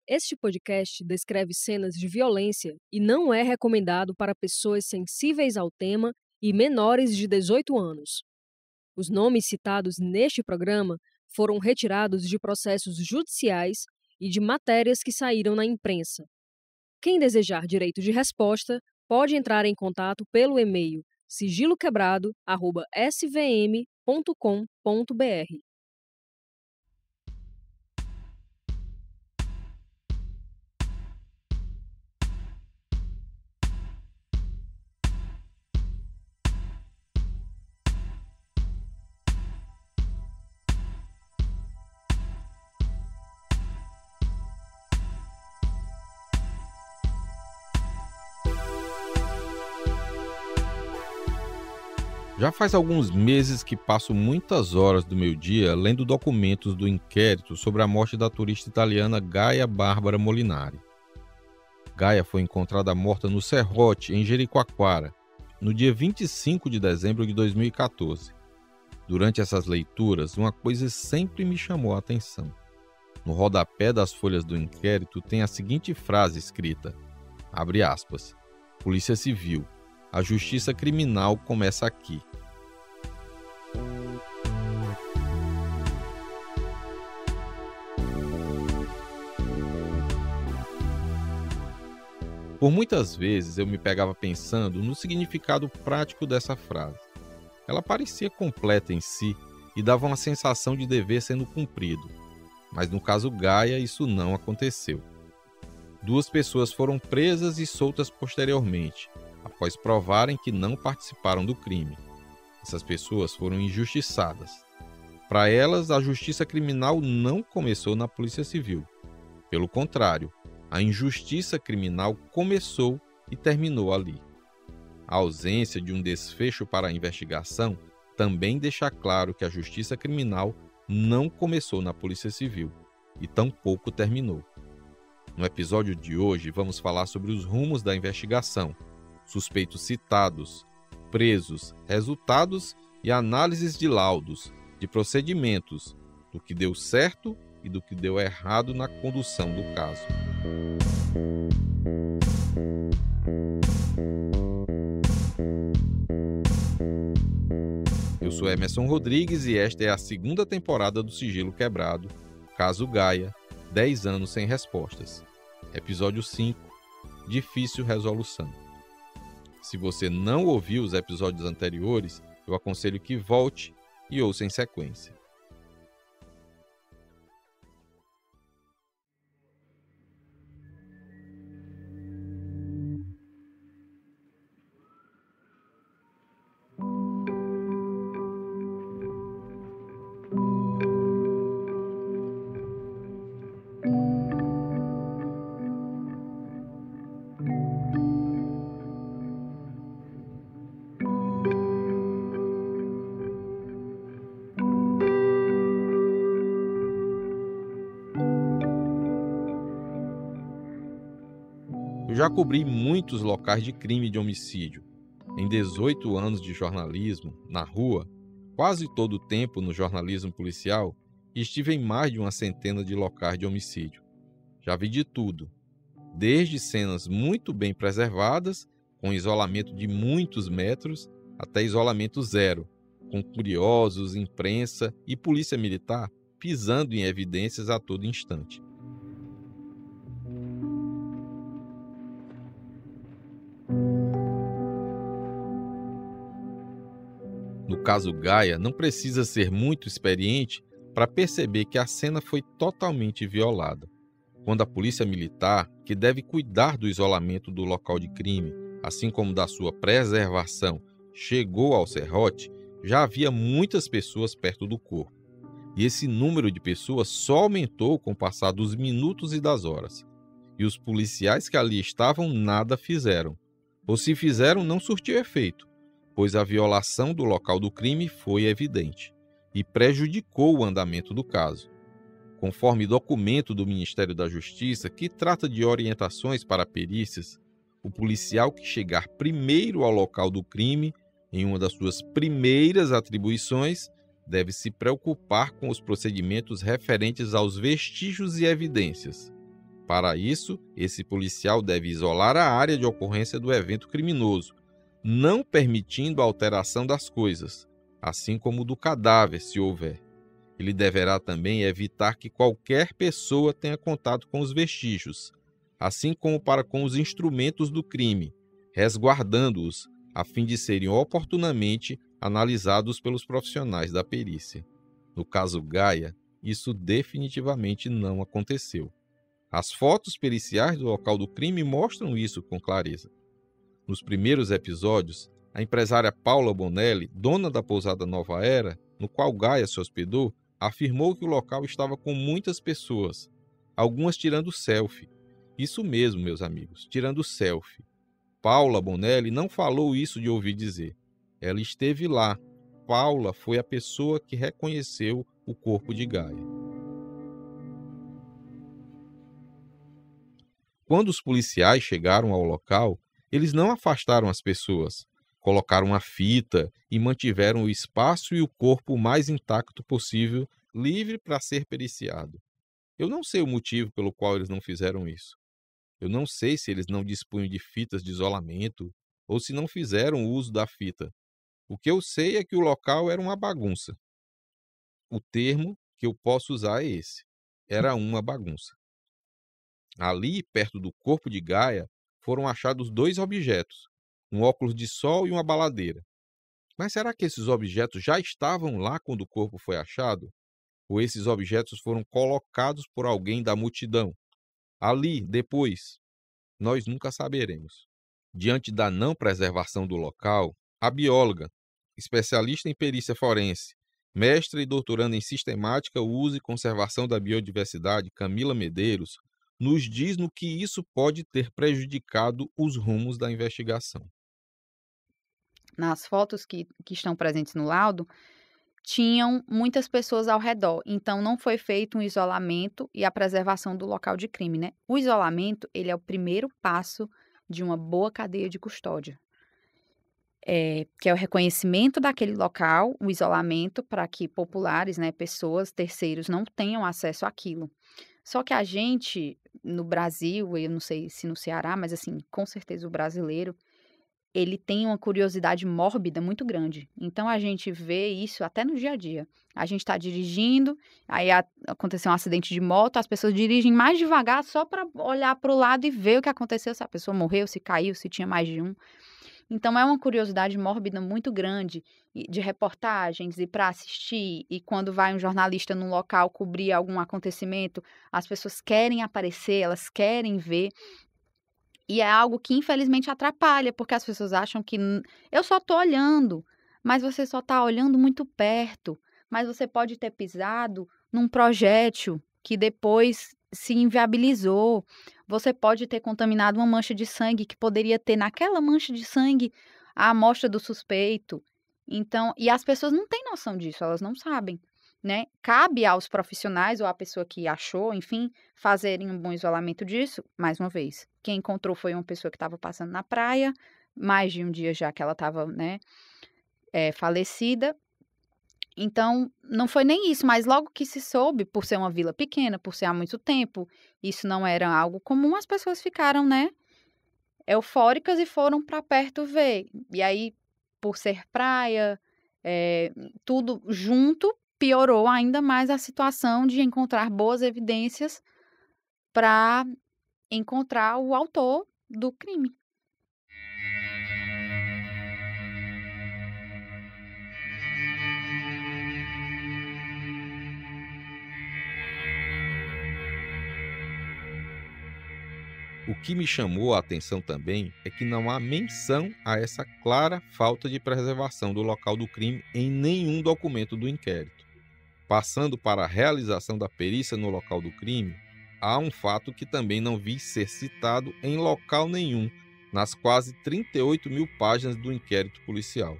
Este podcast descreve cenas de violência e não é recomendado para pessoas sensíveis ao tema e menores de 18 anos. Os nomes citados neste programa foram retirados de processos judiciais e de matérias que saíram na imprensa. Quem desejar direito de resposta pode entrar em contato pelo e-mail sigiloquebrado@svm.com.br. Já faz alguns meses que passo muitas horas do meu dia lendo documentos do inquérito sobre a morte da turista italiana Gaia Bárbara Molinari. Gaia foi encontrada morta no Serrote, em Jericoacoara, no dia 25 de dezembro de 2014. Durante essas leituras, uma coisa sempre me chamou a atenção. No rodapé das folhas do inquérito tem a seguinte frase escrita, abre aspas, Polícia Civil, a justiça criminal começa aqui. Por muitas vezes eu me pegava pensando no significado prático dessa frase. Ela parecia completa em si e dava uma sensação de dever sendo cumprido. Mas no caso Gaia, isso não aconteceu. 2 pessoas foram presas e soltas posteriormente, após provarem que não participaram do crime. Essas pessoas foram injustiçadas. Para elas, a justiça criminal não começou na Polícia Civil. Pelo contrário, a injustiça criminal começou e terminou ali. A ausência de um desfecho para a investigação também deixa claro que a justiça criminal não começou na Polícia Civil e tampouco terminou. No episódio de hoje, vamos falar sobre os rumos da investigação, suspeitos citados, presos, resultados e análises de laudos, de procedimentos, do que deu certo e do que deu errado na condução do caso. Eu sou Emerson Rodrigues e esta é a 2ª temporada do Sigilo Quebrado, Caso Gaia, 10 anos sem respostas. Episódio 5, Difícil Resolução. Se você não ouviu os episódios anteriores, eu aconselho que volte e ouça em sequência. Eu já cobri muitos locais de crime de homicídio. Em 18 anos de jornalismo, na rua, quase todo o tempo no jornalismo policial, estive em mais de uma centena de locais de homicídio. Já vi de tudo, desde cenas muito bem preservadas, com isolamento de muitos metros, até isolamento zero, com curiosos, imprensa e polícia militar pisando em evidências a todo instante. No caso Gaia, não precisa ser muito experiente para perceber que a cena foi totalmente violada. Quando a polícia militar, que deve cuidar do isolamento do local de crime, assim como da sua preservação, chegou ao serrote, já havia muitas pessoas perto do corpo. E esse número de pessoas só aumentou com o passar dos minutos e das horas. E os policiais que ali estavam nada fizeram. Ou se fizeram, não surtiu efeito, pois a violação do local do crime foi evidente e prejudicou o andamento do caso. Conforme documento do Ministério da Justiça, que trata de orientações para perícias, o policial que chegar primeiro ao local do crime, em uma das suas primeiras atribuições, deve se preocupar com os procedimentos referentes aos vestígios e evidências, Para isso, esse policial deve isolar a área de ocorrência do evento criminoso, não permitindo a alteração das coisas, assim como do cadáver, se houver. Ele deverá também evitar que qualquer pessoa tenha contato com os vestígios, assim como para com os instrumentos do crime, resguardando-os, a fim de serem oportunamente analisados pelos profissionais da perícia. No caso Gaia, isso definitivamente não aconteceu. As fotos periciais do local do crime mostram isso com clareza. Nos primeiros episódios, a empresária Paula Bonelli, dona da pousada Nova Era, no qual Gaia se hospedou, afirmou que o local estava com muitas pessoas, algumas tirando selfie. Isso mesmo, meus amigos, tirando selfie. Paula Bonelli não falou isso de ouvir dizer. Ela esteve lá. Paula foi a pessoa que reconheceu o corpo de Gaia. Quando os policiais chegaram ao local, eles não afastaram as pessoas, colocaram uma fita e mantiveram o espaço e o corpo o mais intacto possível, livre para ser periciado. Eu não sei o motivo pelo qual eles não fizeram isso. Eu não sei se eles não dispunham de fitas de isolamento ou se não fizeram uso da fita. O que eu sei é que o local era uma bagunça. O termo que eu posso usar é esse. Era uma bagunça. Ali, perto do corpo de Gaia, foram achados 2 objetos, um óculos de sol e uma baladeira. Mas será que esses objetos já estavam lá quando o corpo foi achado? Ou esses objetos foram colocados por alguém da multidão? Ali, depois, nós nunca saberemos. Diante da não preservação do local, a bióloga, especialista em perícia forense, mestra e doutoranda em sistemática, uso e conservação da biodiversidade, Camila Medeiros, nos diz no que isso pode ter prejudicado os rumos da investigação. Nas fotos que estão presentes no laudo, tinham muitas pessoas ao redor, então não foi feito um isolamento e a preservação do local de crime, né? O isolamento, ele é o primeiro passo de uma boa cadeia de custódia, que é o reconhecimento daquele local, o isolamento para que populares, né, pessoas, terceiros não tenham acesso àquilo. Só que a gente, no Brasil, eu não sei se no Ceará, mas assim, com certeza o brasileiro, ele tem uma curiosidade mórbida muito grande. Então a gente vê isso até no dia a dia. A gente está dirigindo, aí aconteceu um acidente de moto, as pessoas dirigem mais devagar só para olhar para o lado e ver o que aconteceu, se a pessoa morreu, se caiu, se tinha mais de um. Então é uma curiosidade mórbida muito grande de reportagens e para assistir, e quando vai um jornalista num local cobrir algum acontecimento, as pessoas querem aparecer, elas querem ver. E é algo que infelizmente atrapalha, porque as pessoas acham que eu só estou olhando, mas você só está olhando muito perto, mas você pode ter pisado num projétil que depois se inviabilizou. Você pode ter contaminado uma mancha de sangue que poderia ter naquela mancha de sangue a amostra do suspeito. Então, e as pessoas não têm noção disso, elas não sabem, né? Cabe aos profissionais ou à pessoa que achou, enfim, fazerem um bom isolamento disso. Mais uma vez, quem encontrou foi uma pessoa que estava passando na praia, mais de um dia já que ela estava, né, falecida. Então, não foi nem isso, mas logo que se soube, por ser uma vila pequena, por ser há muito tempo, isso não era algo comum, as pessoas ficaram, né, eufóricas e foram para perto ver. E aí, por ser praia, tudo junto, piorou ainda mais a situação de encontrar boas evidências para encontrar o autor do crime. O que me chamou a atenção também é que não há menção a essa clara falta de preservação do local do crime em nenhum documento do inquérito. Passando para a realização da perícia no local do crime, há um fato que também não vi ser citado em local nenhum nas quase 38 mil páginas do inquérito policial.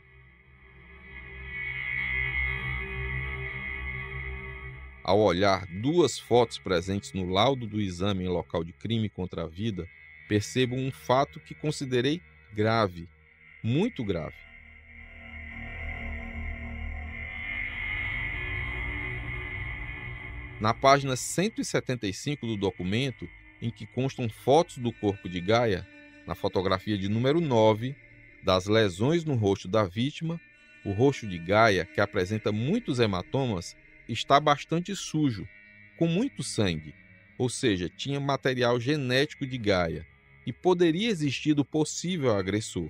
Ao olhar 2 fotos presentes no laudo do exame em local de crime contra a vida, percebo um fato que considerei grave, muito grave. Na página 175 do documento, em que constam fotos do corpo de Gaia, na fotografia de número 9, das lesões no rosto da vítima, o rosto de Gaia, que apresenta muitos hematomas, está bastante sujo, com muito sangue, ou seja, tinha material genético de Gaia, e poderia existir do possível agressor.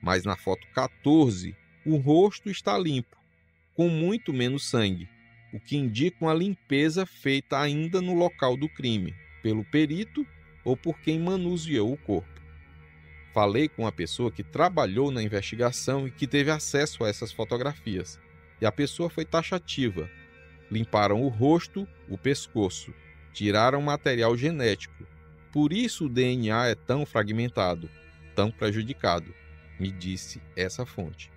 Mas na foto 14, o rosto está limpo, com muito menos sangue, o que indica uma limpeza feita ainda no local do crime, pelo perito ou por quem manuseou o corpo. Falei com uma pessoa que trabalhou na investigação e que teve acesso a essas fotografias, e a pessoa foi taxativa. Limparam o rosto, o pescoço, tiraram material genético. Por isso o DNA é tão fragmentado, tão prejudicado, me disse essa fonte.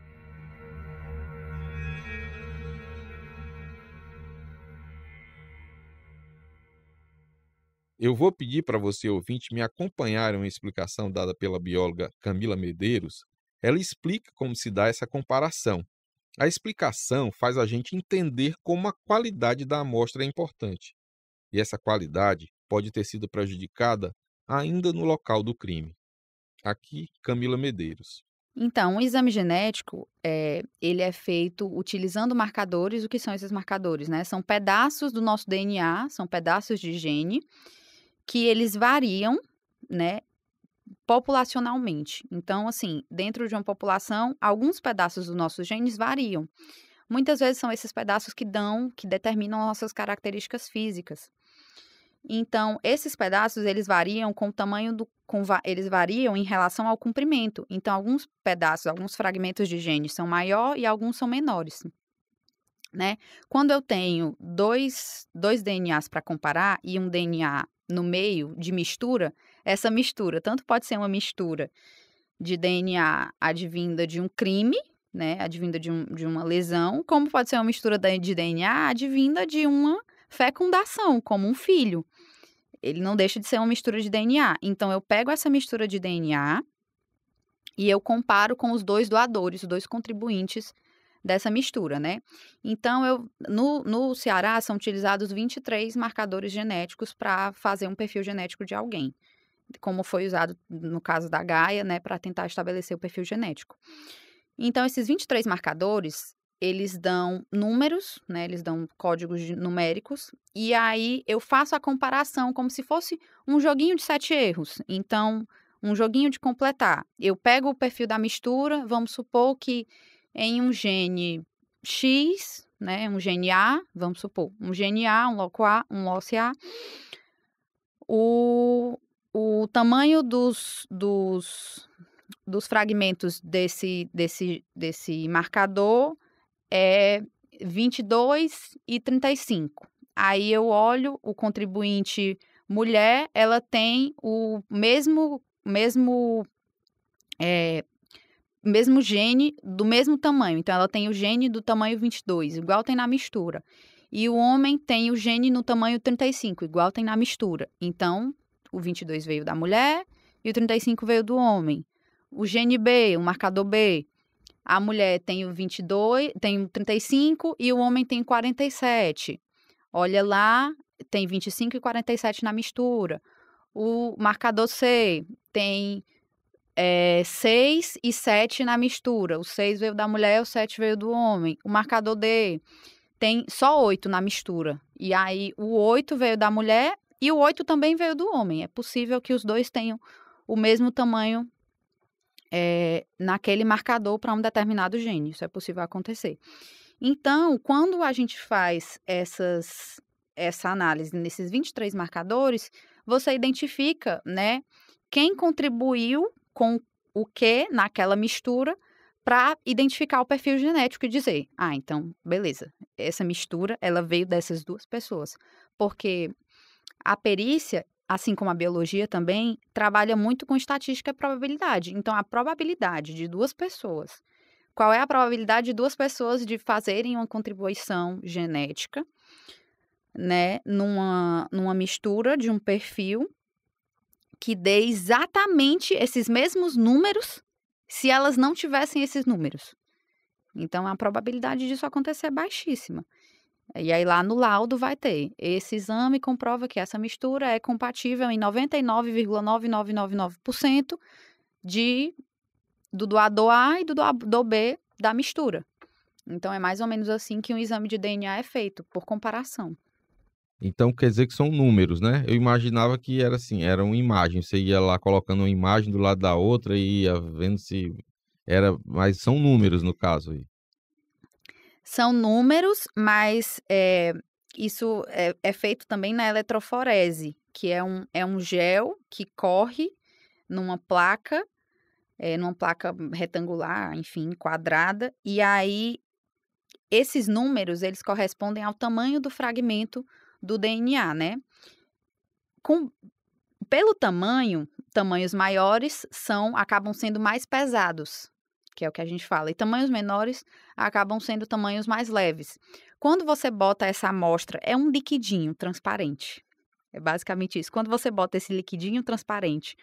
Eu vou pedir para você, ouvinte, me acompanhar em uma explicação dada pela bióloga Camila Medeiros. Ela explica como se dá essa comparação. A explicação faz a gente entender como a qualidade da amostra é importante. E essa qualidade pode ter sido prejudicada ainda no local do crime. Aqui, Camila Medeiros. Então, o exame genético, ele é feito utilizando marcadores. O que são esses marcadores, né? São pedaços do nosso DNA, são pedaços de gene, que eles variam, né, populacionalmente. Então, assim, dentro de uma população, alguns pedaços dos nossos genes variam. Muitas vezes são esses pedaços que determinam nossas características físicas. Então, esses pedaços, eles variam com o tamanho eles variam em relação ao comprimento. Então, alguns pedaços, alguns fragmentos de genes são maiores e alguns são menores, né? Quando eu tenho dois DNAs para comparar e um DNA no meio de mistura, essa mistura tanto pode ser uma mistura de DNA advinda de um crime, né, advinda de uma lesão, como pode ser uma mistura de DNA advinda de uma fecundação, como um filho. Ele não deixa de ser uma mistura de DNA. Então, eu pego essa mistura de DNA e eu comparo com os dois doadores, os dois contribuintes dessa mistura, né? Então, no Ceará são utilizados 23 marcadores genéticos para fazer um perfil genético de alguém, como foi usado no caso da Gaia, né, para tentar estabelecer o perfil genético. Então, esses 23 marcadores, eles dão números, né, eles dão códigos numéricos, e aí eu faço a comparação como se fosse um joguinho de 7 erros. Então, um joguinho de completar. Eu pego o perfil da mistura, vamos supor que em um gene X, né, um gene A, vamos supor, um gene A, um loci A, o tamanho dos fragmentos desse marcador é 22 e 35. Aí eu olho o contribuinte mulher, ela tem o mesmo gene do mesmo tamanho. Então, ela tem o gene do tamanho 22, igual tem na mistura. E o homem tem o gene no tamanho 35, igual tem na mistura. Então, o 22 veio da mulher e o 35 veio do homem. O gene B, o marcador B, a mulher tem o 22, tem o 35 e o homem tem 47. Olha lá, tem 25 e 47 na mistura. O marcador C tem 6 e 7 na mistura. O 6 veio da mulher, o 7 veio do homem. O marcador D tem só 8 na mistura. E aí, o 8 veio da mulher e o 8 também veio do homem. É possível que os dois tenham o mesmo tamanho naquele marcador para um determinado gene. Isso é possível acontecer. Então, quando a gente faz essa análise nesses 23 marcadores, você identifica, né, quem contribuiu com o que naquela mistura para identificar o perfil genético e dizer, então, beleza, essa mistura, ela veio dessas duas pessoas. Porque a perícia, assim como a biologia também, trabalha muito com estatística e probabilidade. Então, a probabilidade de duas pessoas, qual é a probabilidade de duas pessoas de fazerem uma contribuição genética, né, numa mistura de um perfil que dê exatamente esses mesmos números se elas não tivessem esses números. Então, a probabilidade disso acontecer é baixíssima. E aí lá no laudo vai ter, esse exame comprova que essa mistura é compatível em 99,9999% do doador A e do doador B da mistura. Então é mais ou menos assim que um exame de DNA é feito, por comparação. Então quer dizer que são números, né? Eu imaginava que era assim, eram imagens. Você ia lá colocando uma imagem do lado da outra e ia vendo se era, mas são números no caso aí. São números, mas isso é feito também na eletroforese, que é um gel que corre numa placa retangular, enfim, quadrada, e aí esses números, eles correspondem ao tamanho do fragmento do DNA, né? Pelo tamanho, tamanhos maiores acabam sendo mais pesados, que é o que a gente fala, e tamanhos menores acabam sendo tamanhos mais leves. Quando você bota essa amostra, é um liquidinho transparente. É basicamente isso. Quando você bota esse liquidinho transparente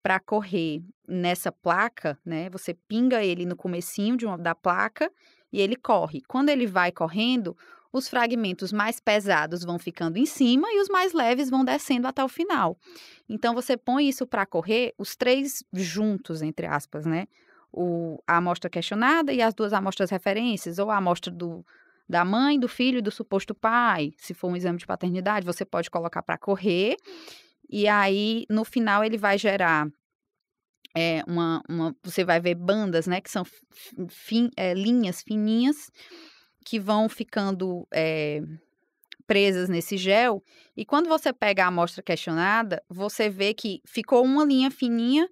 para correr nessa placa, né? Você pinga ele no comecinho da placa e ele corre. Quando ele vai correndo, os fragmentos mais pesados vão ficando em cima e os mais leves vão descendo até o final. Então, você põe isso para correr, os três juntos, entre aspas, né? A amostra questionada e as duas amostras referências, ou a amostra da mãe, do filho e do suposto pai. Se for um exame de paternidade, você pode colocar para correr. E aí, no final, ele vai gerar você vai ver bandas, né? Que são linhas fininhas que vão ficando presas nesse gel. E quando você pega a amostra questionada, você vê que ficou uma linha fininha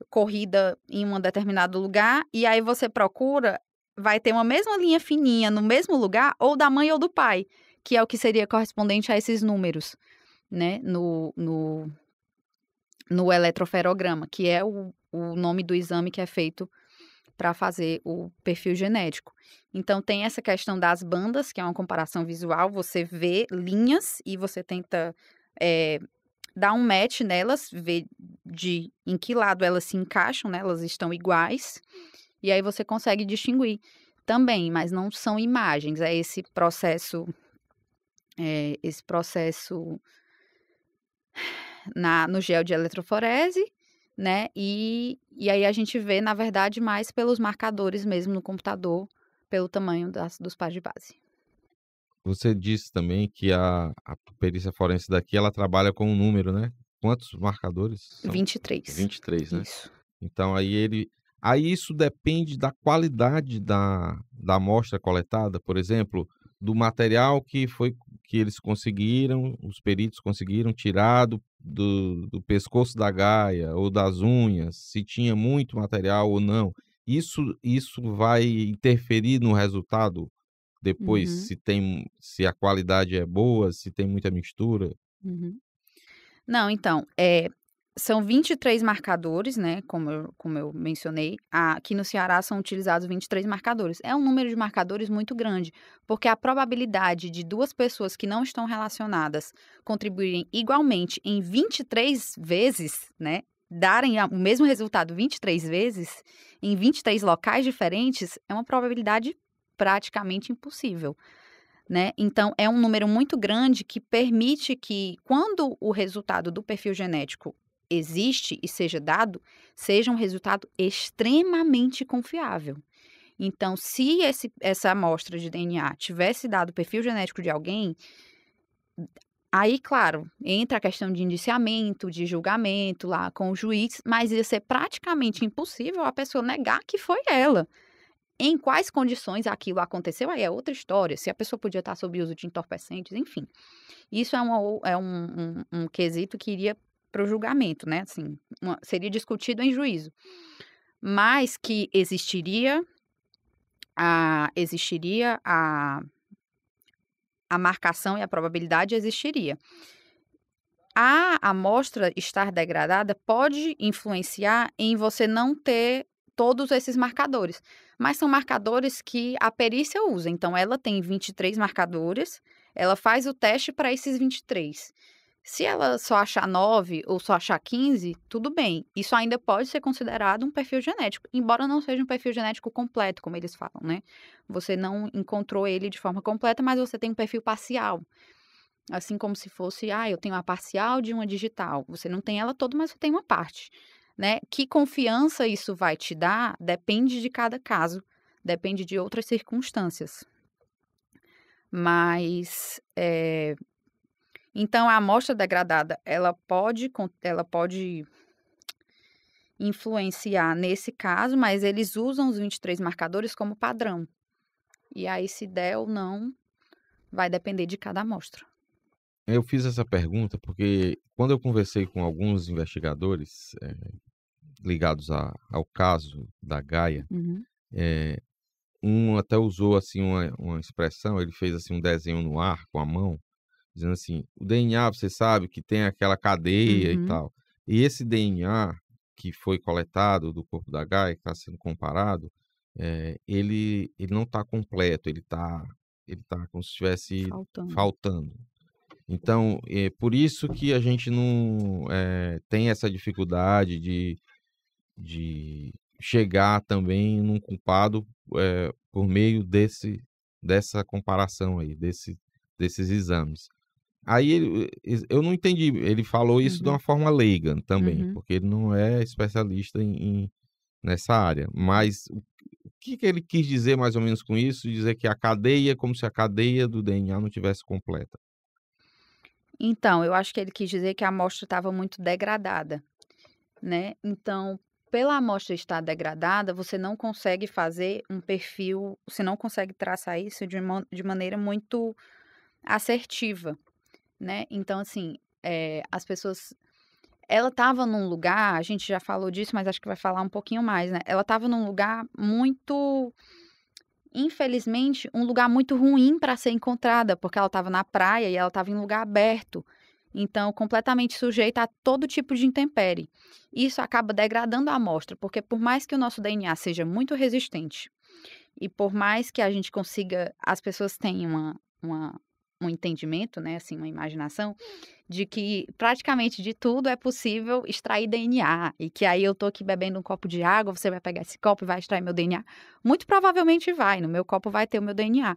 corrida em um determinado lugar, e aí você procura, vai ter uma mesma linha fininha no mesmo lugar, ou da mãe ou do pai, que é o que seria correspondente a esses números, né, no eletroferograma, que é o nome do exame que é feito para fazer o perfil genético. Então, tem essa questão das bandas, que é uma comparação visual, você vê linhas e você tenta dar um match nelas, ver em que lado elas se encaixam, né? Elas estão iguais, e aí você consegue distinguir também, mas não são imagens, é esse processo no gel de eletroforese, né? E aí a gente vê, na verdade, mais pelos marcadores mesmo no computador, pelo tamanho dos pares de base. Você disse também que a perícia forense daqui, ela trabalha com um número, né? Quantos marcadores são? 23. 23, né? Isso. Então aí isso depende da qualidade da amostra coletada, por exemplo, do material que eles conseguiram, os peritos conseguiram tirar do pescoço da gaia ou das unhas, se tinha muito material ou não. Isso vai interferir no resultado depois, Uhum. se a qualidade é boa, se tem muita mistura? Uhum. Não, então, são 23 marcadores, né, como eu mencionei, aqui no Ceará são utilizados 23 marcadores. É um número de marcadores muito grande, porque a probabilidade de duas pessoas que não estão relacionadas contribuírem igualmente em 23 vezes, né, darem o mesmo resultado 23 vezes, em 23 locais diferentes, é uma probabilidade praticamente impossível, né? Então, é um número muito grande que permite que, quando o resultado do perfil genético existe e seja dado, seja um resultado extremamente confiável. Então, se essa amostra de DNA tivesse dado o perfil genético de alguém, aí, claro, entra a questão de indiciamento, de julgamento lá com o juiz, mas ia ser praticamente impossível a pessoa negar que foi ela. Em quais condições aquilo aconteceu, aí é outra história. Se a pessoa podia estar sob uso de entorpecentes, enfim. Isso é um quesito que iria para o julgamento, né? Assim, seria discutido em juízo. Mas que existiria a marcação e a probabilidade existiria. A amostra estar degradada pode influenciar em você não ter todos esses marcadores, mas são marcadores que a perícia usa. Então, ela tem 23 marcadores, ela faz o teste para esses 23. Se ela só achar 9 ou só achar 15, tudo bem. Isso ainda pode ser considerado um perfil genético, embora não seja um perfil genético completo, como eles falam, né? Você não encontrou ele de forma completa, mas você tem um perfil parcial. Assim como se fosse, eu tenho a parcial de uma digital. Você não tem ela toda, mas você tem uma parte, né? Que confiança isso vai te dar depende de cada caso, depende de outras circunstâncias. Mas, então a amostra degradada, ela pode influenciar nesse caso, mas eles usam os 23 marcadores como padrão. E aí, se der ou não, vai depender de cada amostra. Eu fiz essa pergunta porque quando eu conversei com alguns investigadores ligados ao caso da Gaia, Uhum. um até usou assim uma expressão, ele fez assim um desenho no ar com a mão, dizendo assim: o DNA, você sabe que tem aquela cadeia e Uhum. tal. E esse DNA que foi coletado do corpo da Gaia, que está sendo comparado, ele não está completo, ele tá como se estivesse Faltando. faltando. Então, é por isso que a gente não tem essa dificuldade de chegar também num culpado por meio dessa comparação aí, desses exames. Aí eu não entendi, ele falou isso de uma Uhum. forma leiga também, Uhum. porque ele não é especialista nessa área. Mas o que ele quis dizer mais ou menos com isso? Dizer que a cadeia, como se a cadeia do DNA não tivesse completa. Então, eu acho que ele quis dizer que a amostra estava muito degradada, né? Então, pela amostra estar degradada, você não consegue fazer um perfil, você não consegue traçar isso de maneira muito assertiva, né? Então, assim, as pessoas. Ela estava num lugar, a gente já falou disso, mas acho que vai falar um pouquinho mais, né? Ela estava num lugar muito, infelizmente, um lugar muito ruim para ser encontrada, porque ela estava na praia e ela estava em lugar aberto. Então, completamente sujeita a todo tipo de intempérie. Isso acaba degradando a amostra, porque por mais que o nosso DNA seja muito resistente, e por mais que a gente consiga, as pessoas têm um entendimento, né, assim, uma imaginação, de que praticamente de tudo é possível extrair DNA, e que aí eu tô aqui bebendo um copo de água, você vai pegar esse copo e vai extrair meu DNA. Muito provavelmente vai, no meu copo vai ter o meu DNA.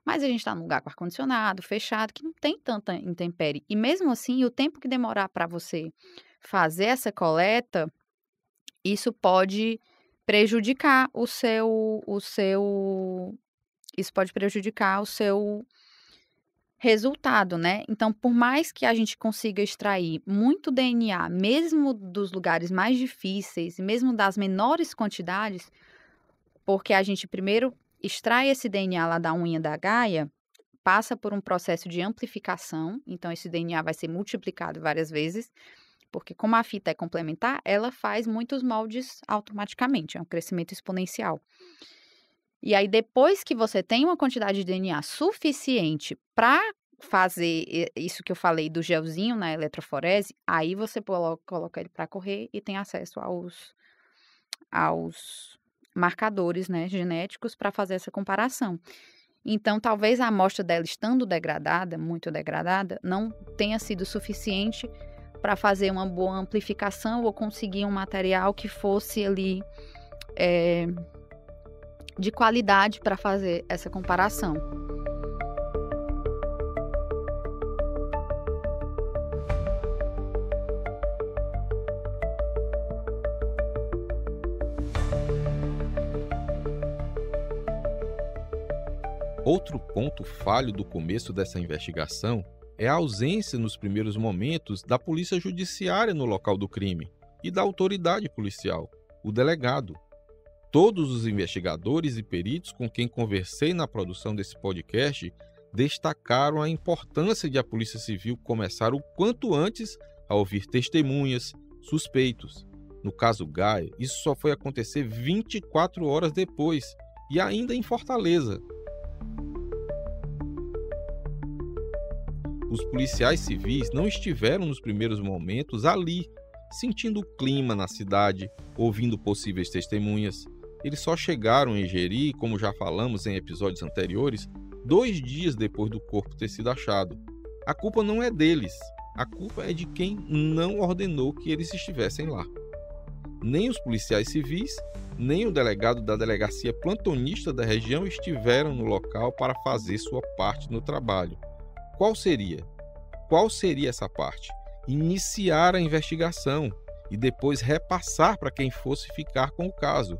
Mas a gente está num lugar com ar-condicionado, fechado, que não tem tanta intempérie. E mesmo assim, o tempo que demorar para você fazer essa coleta, isso pode prejudicar isso pode prejudicar o seu resultado, né? Então, por mais que a gente consiga extrair muito DNA, mesmo dos lugares mais difíceis, mesmo das menores quantidades, porque a gente primeiro extrai esse DNA lá da unha da Gaia, passa por um processo de amplificação, então esse DNA vai ser multiplicado várias vezes, porque como a fita é complementar, ela faz muitos moldes automaticamente, é um crescimento exponencial. E aí, depois que você tem uma quantidade de DNA suficiente para fazer isso que eu falei do gelzinho na eletroforese, aí você coloca ele para correr e tem acesso aos marcadores, né, genéticos para fazer essa comparação. Então, talvez a amostra dela estando degradada, muito degradada, não tenha sido suficiente para fazer uma boa amplificação ou conseguir um material que fosse ali de qualidade para fazer essa comparação. Outro ponto falho do começo dessa investigação é a ausência nos primeiros momentos da polícia judiciária no local do crime e da autoridade policial, o delegado. Todos os investigadores e peritos com quem conversei na produção desse podcast destacaram a importância de a Polícia Civil começar o quanto antes a ouvir testemunhas, suspeitos. No caso Gaia, isso só foi acontecer 24 horas depois e ainda em Fortaleza. Os policiais civis não estiveram nos primeiros momentos ali, sentindo o clima na cidade, ouvindo possíveis testemunhas. Eles só chegaram em Jeri, como já falamos em episódios anteriores, 2 dias depois do corpo ter sido achado. A culpa não é deles, A culpa é de quem não ordenou que eles estivessem lá. Nem os policiais civis, nem o delegado da delegacia plantonista da região estiveram no local para fazer sua parte no trabalho. Qual seria? Qual seria essa parte? Iniciar a investigação e depois repassar para quem fosse ficar com o caso.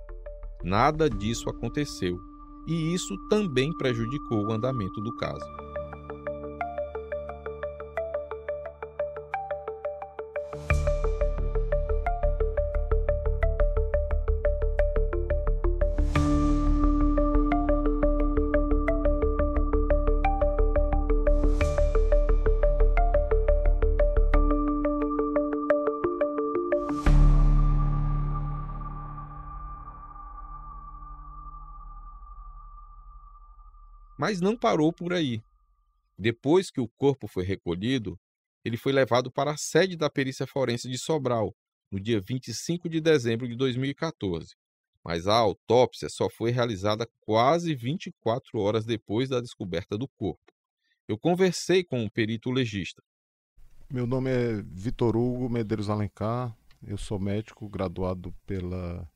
Nada disso aconteceu, e isso também prejudicou o andamento do caso. Mas não parou por aí. Depois que o corpo foi recolhido, ele foi levado para a sede da perícia forense de Sobral, no dia 25 de dezembro de 2014. Mas a autópsia só foi realizada quase 24 horas depois da descoberta do corpo. Eu conversei com um perito legista. Meu nome é Vitor Hugo Medeiros Alencar, eu sou médico graduado pela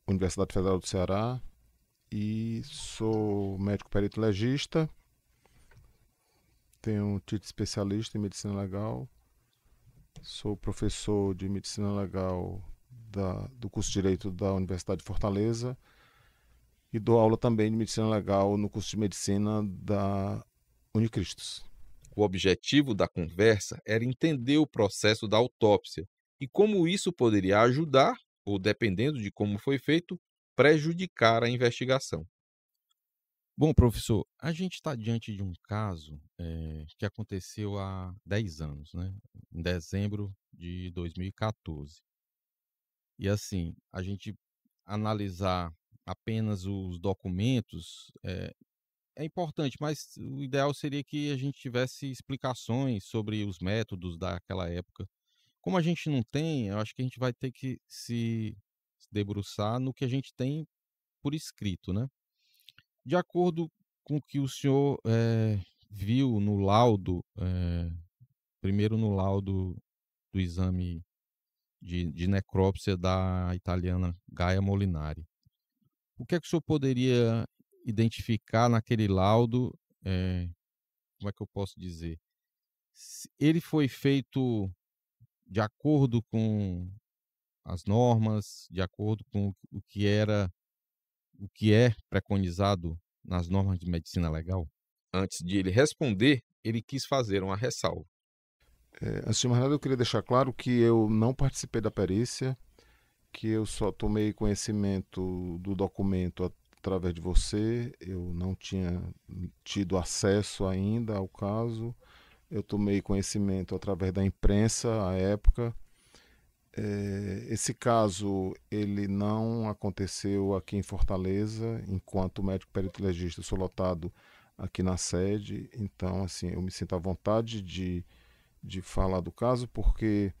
Universidade Federal do Ceará e sou médico perito legista, tenho um título especialista em medicina legal, sou professor de medicina legal do curso de Direito da Universidade de Fortaleza e dou aula também de medicina legal no curso de medicina da Unicristos. O objetivo da conversa era entender o processo da autópsia e como isso poderia ajudar, ou dependendo de como foi feito, prejudicar a investigação. Bom, professor, a gente está diante de um caso que aconteceu há 10 anos, né? Em dezembro de 2014. E assim, a gente analisar apenas os documentos é importante, mas o ideal seria que a gente tivesse explicações sobre os métodos daquela época. Como a gente não tem, eu acho que a gente vai ter que se debruçar no que a gente tem por escrito, né? De acordo com o que o senhor viu no laudo, primeiro no laudo do exame de necrópsia da italiana Gaia Molinari, o que é que o senhor poderia identificar naquele laudo? Como é que eu posso dizer? Ele foi feito de acordo com as normas, de acordo com o que é preconizado nas normas de medicina legal? Antes de ele responder, ele quis fazer uma ressalva. Antes de mais nada, eu queria deixar claro que eu não participei da perícia, que eu só tomei conhecimento do documento através de você, eu não tinha tido acesso ainda ao caso, eu tomei conhecimento através da imprensa à época. Esse caso ele não aconteceu aqui em Fortaleza, enquanto médico perito legista eu sou lotado aqui na sede, então assim, eu me sinto à vontade de falar do caso, porque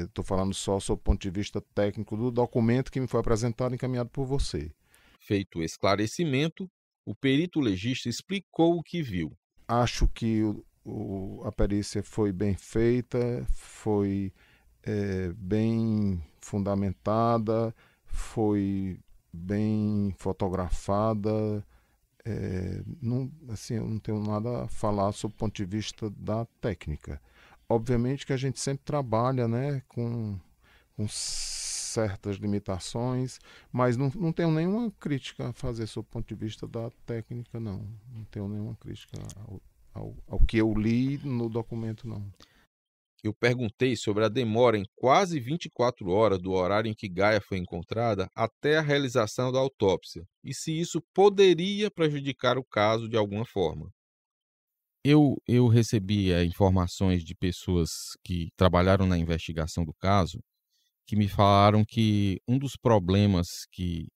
estou falando só sob o ponto de vista técnico do documento que me foi apresentado e encaminhado por você. Feito o esclarecimento, o perito legista explicou o que viu. Acho que a perícia foi bem feita, foi bem fundamentada, foi bem fotografada. Não, assim, eu não tenho nada a falar sob o ponto de vista da técnica. Obviamente que a gente sempre trabalha, né, com certas limitações, mas não tenho nenhuma crítica a fazer sob o ponto de vista da técnica, não. Não tenho nenhuma crítica ao que eu li no documento, não. Eu perguntei sobre a demora em quase 24 horas do horário em que Gaia foi encontrada até a realização da autópsia e se isso poderia prejudicar o caso de alguma forma. Eu recebi informações de pessoas que trabalharam na investigação do caso que me falaram que um dos problemas que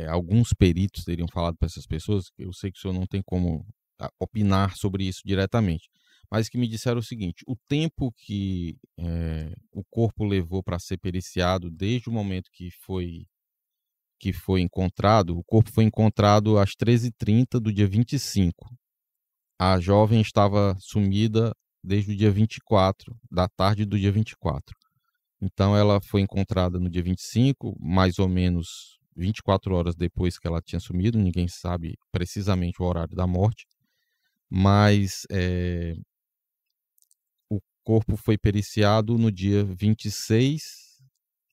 alguns peritos teriam falado para essas pessoas, eu sei que o senhor não tem como opinar sobre isso diretamente, mas que me disseram o seguinte: o tempo que o corpo levou para ser periciado, desde o momento que foi encontrado, o corpo foi encontrado às 13h30 do dia 25. A jovem estava sumida desde o dia 24, da tarde do dia 24. Então, ela foi encontrada no dia 25, mais ou menos 24 horas depois que ela tinha sumido. Ninguém sabe precisamente o horário da morte, mas o corpo foi periciado no dia 26,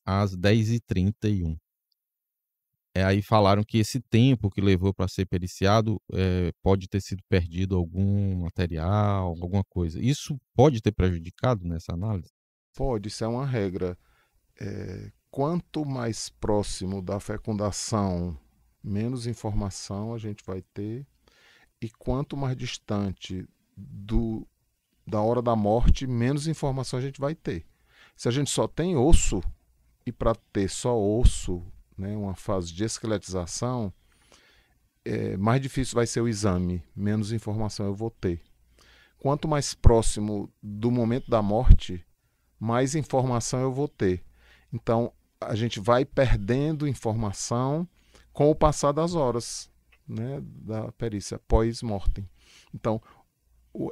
às 10h31. Aí falaram que esse tempo que levou para ser periciado pode ter sido perdido algum material, alguma coisa. Isso pode ter prejudicado nessa análise? Pode, isso é uma regra. Quanto mais próximo da fecundação, menos informação a gente vai ter, e quanto mais distante da hora da morte, menos informação a gente vai ter. Se a gente só tem osso, e para ter só osso, né, uma fase de esqueletização, mais difícil vai ser o exame, menos informação eu vou ter. Quanto mais próximo do momento da morte, mais informação eu vou ter. Então, a gente vai perdendo informação com o passar das horas, né, da perícia pós-mortem. Então,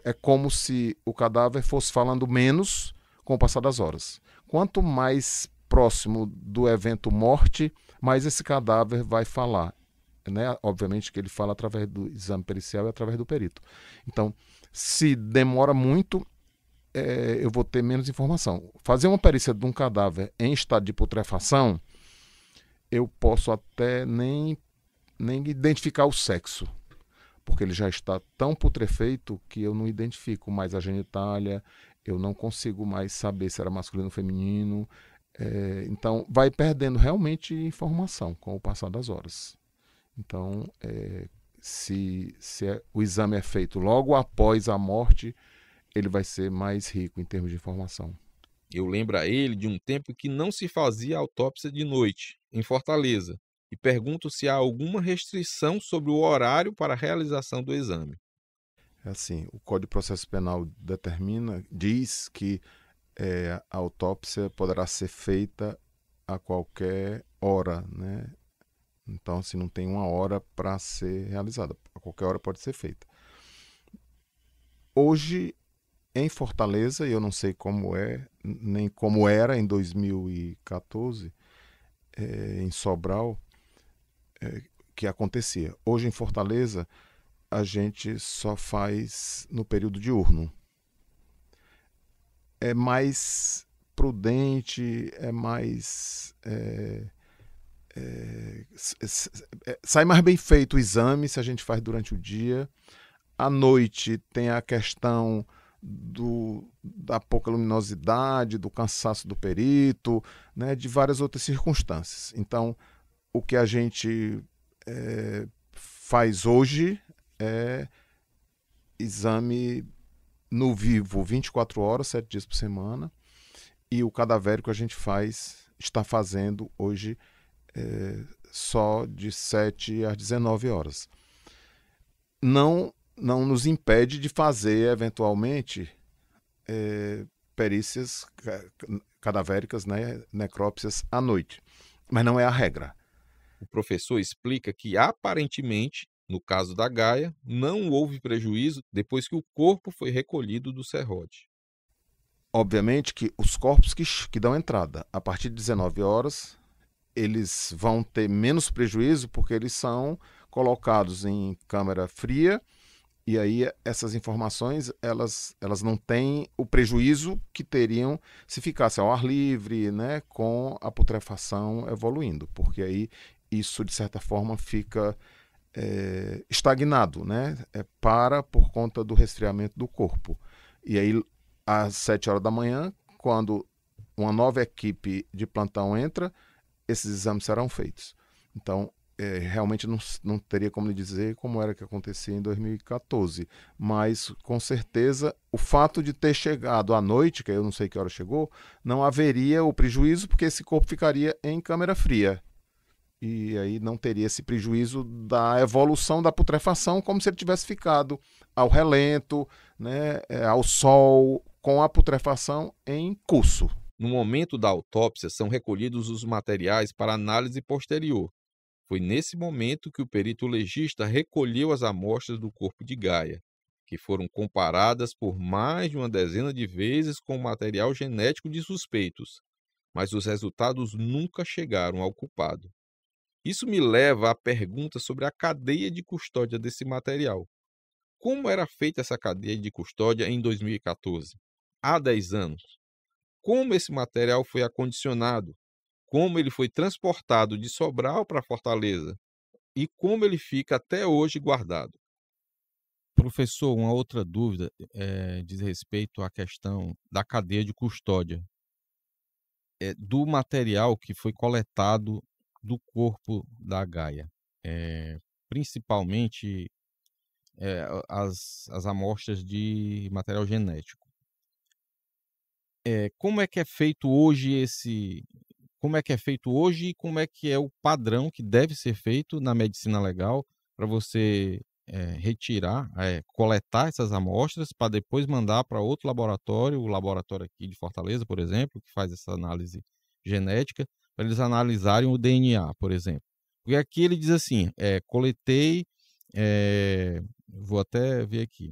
é como se o cadáver fosse falando menos com o passar das horas. Quanto mais próximo do evento morte, mais esse cadáver vai falar, né? Obviamente que ele fala através do exame pericial e através do perito. Então, se demora muito, eu vou ter menos informação. Fazer uma perícia de um cadáver em estado de putrefação, eu posso até nem identificar o sexo, porque ele já está tão putrefeito que eu não identifico mais a genitália, eu não consigo mais saber se era masculino ou feminino. Então, vai perdendo realmente informação com o passar das horas. Então, se o exame é feito logo após a morte, ele vai ser mais rico em termos de informação. Eu lembro a ele de um tempo que não se fazia autópsia de noite, em Fortaleza, e pergunto se há alguma restrição sobre o horário para a realização do exame. Assim, o Código de Processo Penal diz que a autópsia poderá ser feita a qualquer hora, né? Então, se não tem uma hora para ser realizada, a qualquer hora pode ser feita. Hoje, em Fortaleza, e eu não sei como nem como era em 2014, em Sobral, que acontecia. Hoje, em Fortaleza, a gente só faz no período diurno. É mais prudente, sai mais bem feito o exame se a gente faz durante o dia. À noite tem a questão da pouca luminosidade, do cansaço do perito, né, de várias outras circunstâncias. Então, o que a gente faz hoje é exame no vivo 24 horas, 7 dias por semana, e o cadavérico a gente está fazendo hoje só de 7 às 19 horas. Não nos impede de fazer, eventualmente, perícias cadavéricas, né, necrópsias à noite, mas não é a regra. O professor explica que, aparentemente, no caso da Gaia, não houve prejuízo depois que o corpo foi recolhido do serrote. Obviamente que os corpos que dão entrada a partir de 19 horas, eles vão ter menos prejuízo porque eles são colocados em câmara fria, e aí essas informações elas não têm o prejuízo que teriam se ficasse ao ar livre, né, com a putrefação evoluindo, porque aí isso de certa forma fica estagnado, né? Por conta do resfriamento do corpo. E aí, às 7 horas da manhã, quando uma nova equipe de plantão entra, esses exames serão feitos. Então, realmente não teria como lhe dizer como era que acontecia em 2014, mas com certeza o fato de ter chegado à noite, que eu não sei que hora chegou, não haveria o prejuízo, porque esse corpo ficaria em câmara fria. E aí não teria esse prejuízo da evolução da putrefação, como se ele tivesse ficado ao relento, né, ao sol, com a putrefação em curso. No momento da autópsia, são recolhidos os materiais para análise posterior. Foi nesse momento que o perito legista recolheu as amostras do corpo de Gaia, que foram comparadas por mais de uma dezena de vezes com o material genético de suspeitos, mas os resultados nunca chegaram ao culpado. Isso me leva à pergunta sobre a cadeia de custódia desse material. Como era feita essa cadeia de custódia em 2014, há 10 anos? Como esse material foi acondicionado? Como ele foi transportado de Sobral para Fortaleza? E como ele fica até hoje guardado? Professor, uma outra dúvida diz respeito à questão da cadeia de custódia. Do material que foi coletado do corpo da Gaia, principalmente as amostras de material genético. Como é que é feito hoje como é que é feito hoje e como é que é o padrão que deve ser feito na medicina legal para você retirar, coletar essas amostras para depois mandar para outro laboratório, o laboratório aqui de Fortaleza, por exemplo, que faz essa análise genética, para eles analisarem o DNA, por exemplo. Porque aqui ele diz assim, coletei, vou até ver aqui,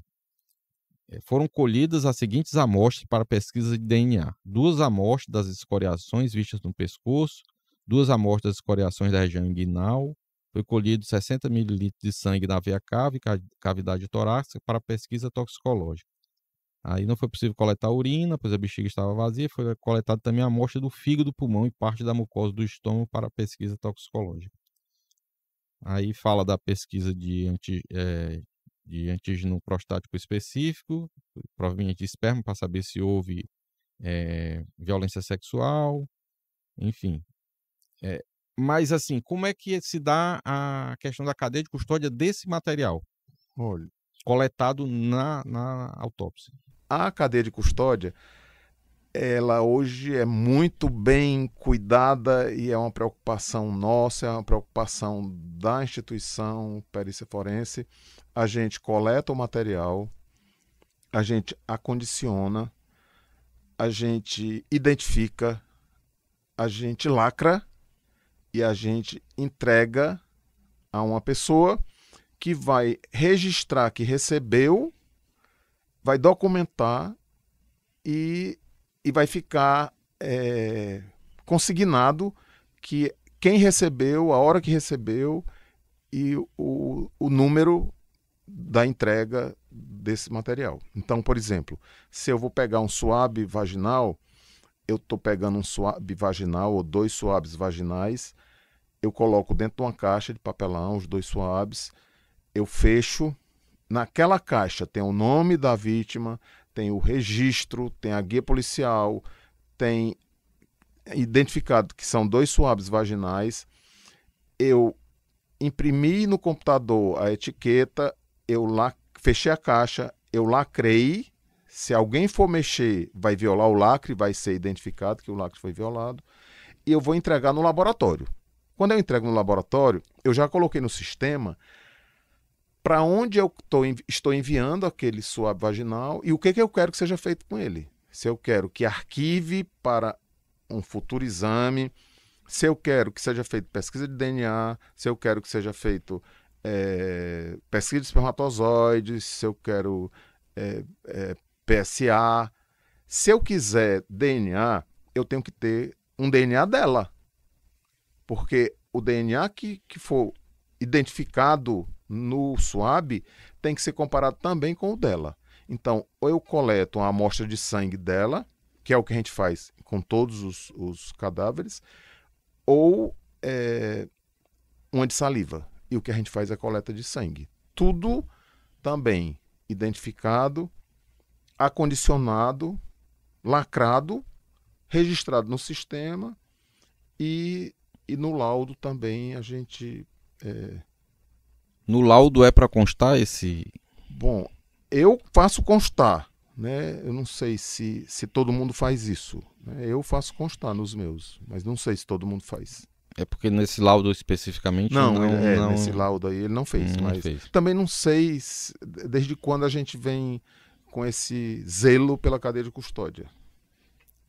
foram colhidas as seguintes amostras para pesquisa de DNA. 2 amostras das escoriações vistas no pescoço, 2 amostras das escoriações da região inguinal, foi colhido 60 ml de sangue na veia cava e cavidade torácica para pesquisa toxicológica. Aí não foi possível coletar urina, pois a bexiga estava vazia, foi coletada também a amostra do fígado, pulmão e parte da mucosa do estômago para pesquisa toxicológica. Aí fala da pesquisa de antígeno prostático específico, provavelmente esperma, para saber se houve violência sexual, enfim. Mas, assim, como é que se dá a questão da cadeia de custódia desse material? Olha, Coletado na autópsia. a cadeia de custódia, ela hoje é muito bem cuidada e é uma preocupação nossa, é uma preocupação da instituição Perícia Forense. A gente coleta o material, a gente acondiciona, a gente identifica, a gente lacra e a gente entrega a uma pessoa que vai registrar que recebeu, vai documentar e vai ficar consignado que quem recebeu, a hora que recebeu e o número da entrega desse material. Então, por exemplo, se eu vou pegar um suave vaginal, eu estou pegando um suave vaginal ou 2 suaves vaginais, eu coloco dentro de uma caixa de papelão, os 2 suaves, eu fecho. Naquela caixa tem o nome da vítima, tem o registro, tem a guia policial, tem identificado que são 2 suaves vaginais. Eu imprimi no computador a etiqueta, eu fechei a caixa, eu lacrei. Se alguém for mexer, vai violar o lacre, vai ser identificado que o lacre foi violado. E eu vou entregar no laboratório. Quando eu entrego no laboratório, eu já coloquei no sistema para onde eu estou enviando aquele suave vaginal e o que eu quero que seja feito com ele. Se eu quero que arquive para um futuro exame, se eu quero que seja feito pesquisa de DNA, se eu quero que seja feito pesquisa de espermatozoides, se eu quero PSA. Se eu quiser DNA, eu tenho que ter um DNA dela. Porque o DNA que for identificado no SWAB tem que ser comparado também com o dela. Então, ou eu coleto uma amostra de sangue dela, que é o que a gente faz com todos os cadáveres, ou uma de saliva. E o que a gente faz é a coleta de sangue. Tudo também identificado, acondicionado, lacrado, registrado no sistema e no laudo também a gente... No laudo é para constar esse... Bom, eu faço constar, né? Eu não sei se todo mundo faz isso, né? Eu faço constar nos meus, mas não sei se todo mundo faz. É porque nesse laudo especificamente não nesse laudo aí ele não fez, mas fez. Também não sei desde quando a gente vem com esse zelo pela cadeia de custódia.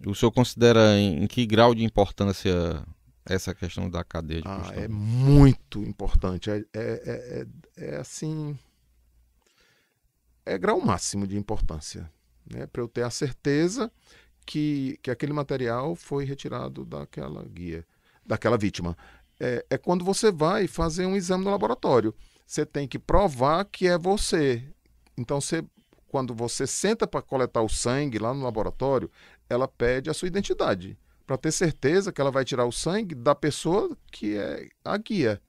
O senhor considera em que grau de importância essa questão da cadeia de custódia? É muito importante. É assim... é grau máximo de importância, né? Para eu ter a certeza que aquele material foi retirado daquela guia, daquela vítima. É quando você vai fazer um exame no laboratório. Você tem que provar que é você. Então, quando você senta para coletar o sangue lá no laboratório, ela pede a sua identidade, para ter certeza que ela vai tirar o sangue da pessoa que é a guia.